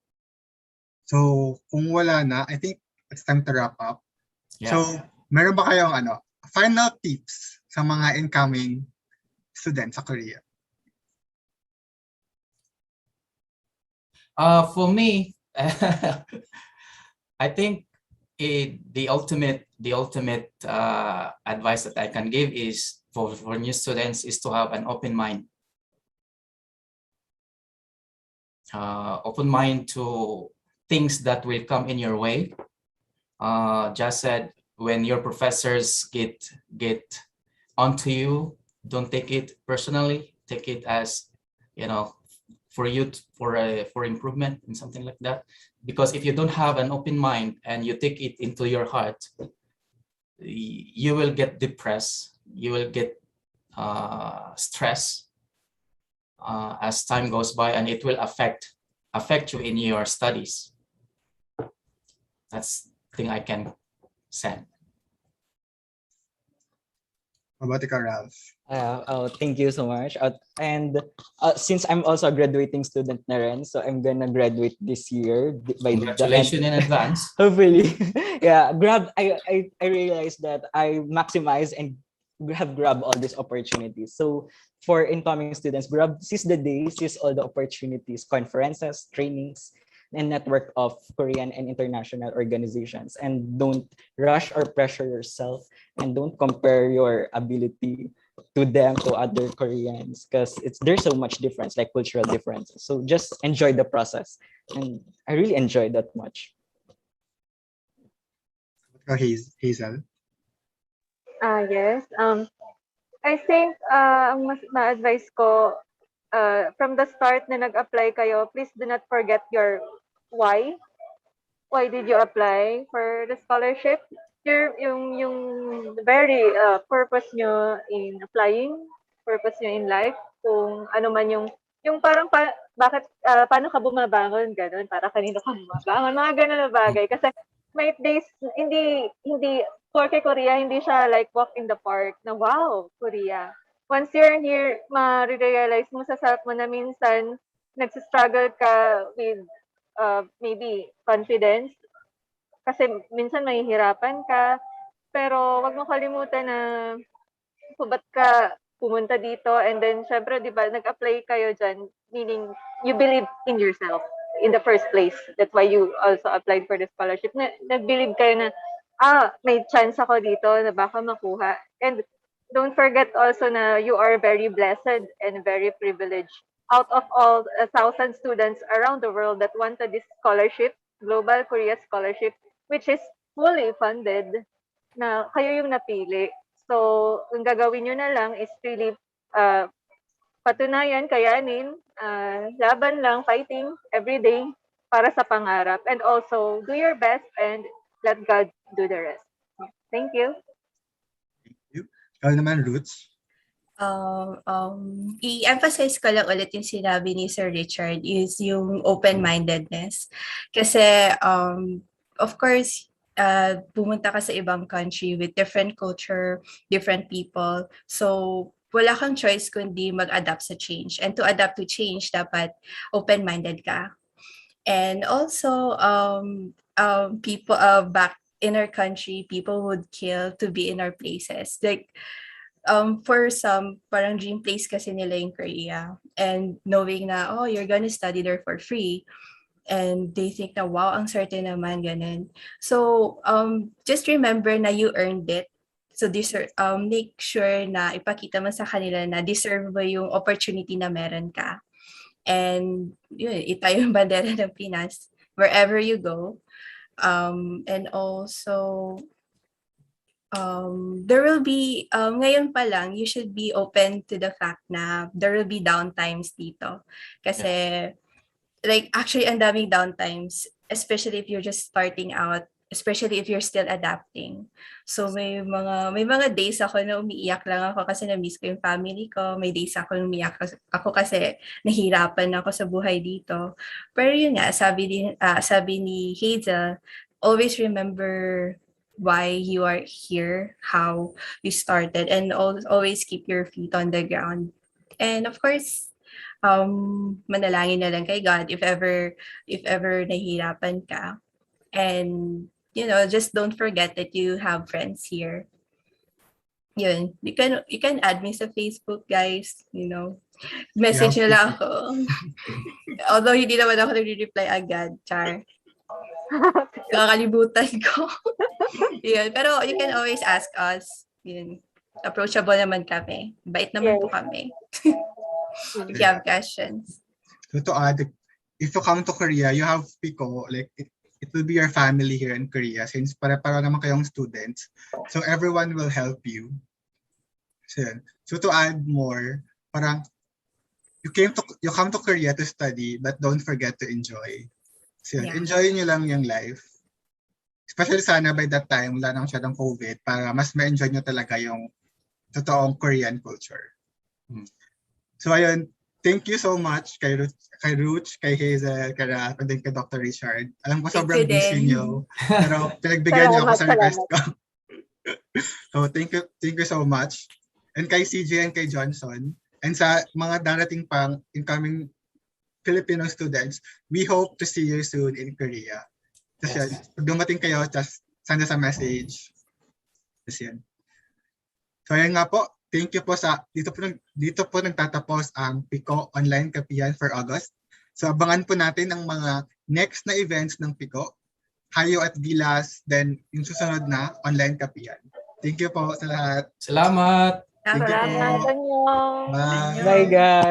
Speaker 1: So, kung wala na, I think it's time to wrap up.
Speaker 3: Yeah.
Speaker 1: So, meron ba kayong final tips sa mga incoming students sa Korea?
Speaker 3: For me, I think the ultimate advice that I can give is for new students is to have an open mind. Open mind to things that will come in your way. Just said, when your professors get onto you, don't take it personally. Take it as, for improvement and something like that. Because if you don't have an open mind and you take it into your heart, you will get depressed. You will get stress as time goes by, and it will affect you in your studies. That's the thing I can say.
Speaker 1: How about ikaw, Ralph?
Speaker 5: Thank you so much. And since I'm also a graduating student na rin, so I'm gonna graduate this year by
Speaker 3: Congratulations in advance.
Speaker 5: Hopefully. Yeah, I realized that I maximize and grab all these opportunities. So for incoming students, seize the day, seize all the opportunities, conferences, trainings, and network of Korean and international organizations. And don't rush or pressure yourself, and don't compare your ability to them, to other Koreans, because there's so much difference, like cultural differences. So just enjoy the process. And I really enjoyed that much.
Speaker 1: Hazel?
Speaker 2: Yes. I think ang mas ma-advise ko from the start na nag-apply kayo, please do not forget your why. Why did you apply for the scholarship? Yung very purpose nyo in applying, purpose nyo in life, kung ano man yung parang bakit paano ka bumabangon, ganun, para kanino ka bumabangon, mga ganun na bagay. Kasi may days, hindi Porque Korea, hindi siya like walk in the park na wow, Korea. Once you're here, ma-realize mo sa self mo na minsan nagsistruggle ka with maybe confidence. Kasi minsan mahihirapan ka. Pero wag mo kalimutan na kung ba't ka pumunta dito, and then syempre, di ba, nag-apply kayo dyan, meaning you believe in yourself in the first place. That's why you also applied for the scholarship. Nag-believe kayo na may chance ako dito na baka makuha. And don't forget also na you are very blessed and very privileged. Out of all 1,000 students around the world that wanted this scholarship, Global Korea Scholarship, which is fully funded, na kayo yung napili. So, ang gagawin nyo na lang is really patunayan, kayanin, laban lang, fighting every day para sa pangarap. And also, do your best and let God do the rest. Thank you.
Speaker 1: Thank you. Ikaw naman, Roots?
Speaker 4: I-emphasize ko lang ulit yung sinabi ni Sir Richard is yung open-mindedness. Kasi, of course, pumunta ka sa ibang country with different culture, different people. So, wala kang choice kundi mag-adapt sa change. And to adapt to change, dapat open-minded ka. And also, people back in our country, people would kill to be in our places. Like, for some, parang dream place kasi nila in Korea. And knowing na, oh, you're gonna study there for free. And they think na, wow, ang certain naman, ganun. So, just remember na you earned it. So, make sure na ipakita mo sa kanila na deserve mo yung opportunity na meron ka. And yun, itayo yung bandera ng Pinas wherever you go. And also, there will be, ngayon pa lang, you should be open to the fact na there will be downtimes dito. Kasi, like, actually, ang daming downtimes, especially if you're just starting out, especially if you're still adapting. So, may mga days ako na umiiyak lang ako kasi na-miss ko yung family ko. May days ako na umiiyak ako kasi nahirapan ako sa buhay dito. Pero yun nga, sabi ni Hazel, always remember why you are here, how you started, and always keep your feet on the ground. And of course, manalangin na lang kay God if ever nahihirapan ka. And just don't forget that you have friends here. Yun, you can add me sa Facebook, guys, message
Speaker 1: Yeah.
Speaker 4: nyo lang ako. Although hindi naman ako nagre-reply agad, char. Kakalibutan ko. Yun. Pero you can always ask us. Yun. Approachable naman kami. Bait naman po kami. If you have questions.
Speaker 1: So to add, if you come to Korea, you have PIKO, like it will be your family here in Korea since para naman kayong students. So everyone will help you. So to add more, parang you come to Korea to study, but don't forget to enjoy. So enjoy nyo lang yung life. Especially sana by that time, wala nang masyadong COVID para mas ma-enjoy nyo talaga yung totoong Korean culture. So ayun, thank you so much kay Ruth, kay Hazel, kay Ralph, and then kay Dr. Richard. Alam ko sobrang busy nyo, pero pinagbigyan niyo ako sa request ko. So thank you so much. And kay CJ and kay Johnson, and sa mga darating pang incoming Filipino students, we hope to see you soon in Korea. Tapos yan, pag dumating kayo, just send us a message. Tapos yan. So ayun nga po, thank you po dito po nagtatapos ang PIKO Online Kapehan for August. So abangan po natin ang mga next na events ng PIKO, Hayo at Gilas, then yung susunod na online kapehan. Thank you po sa lahat.
Speaker 3: Salamat!
Speaker 1: Thank you po.
Speaker 2: Salamat.
Speaker 1: Bye.
Speaker 5: Bye, guys.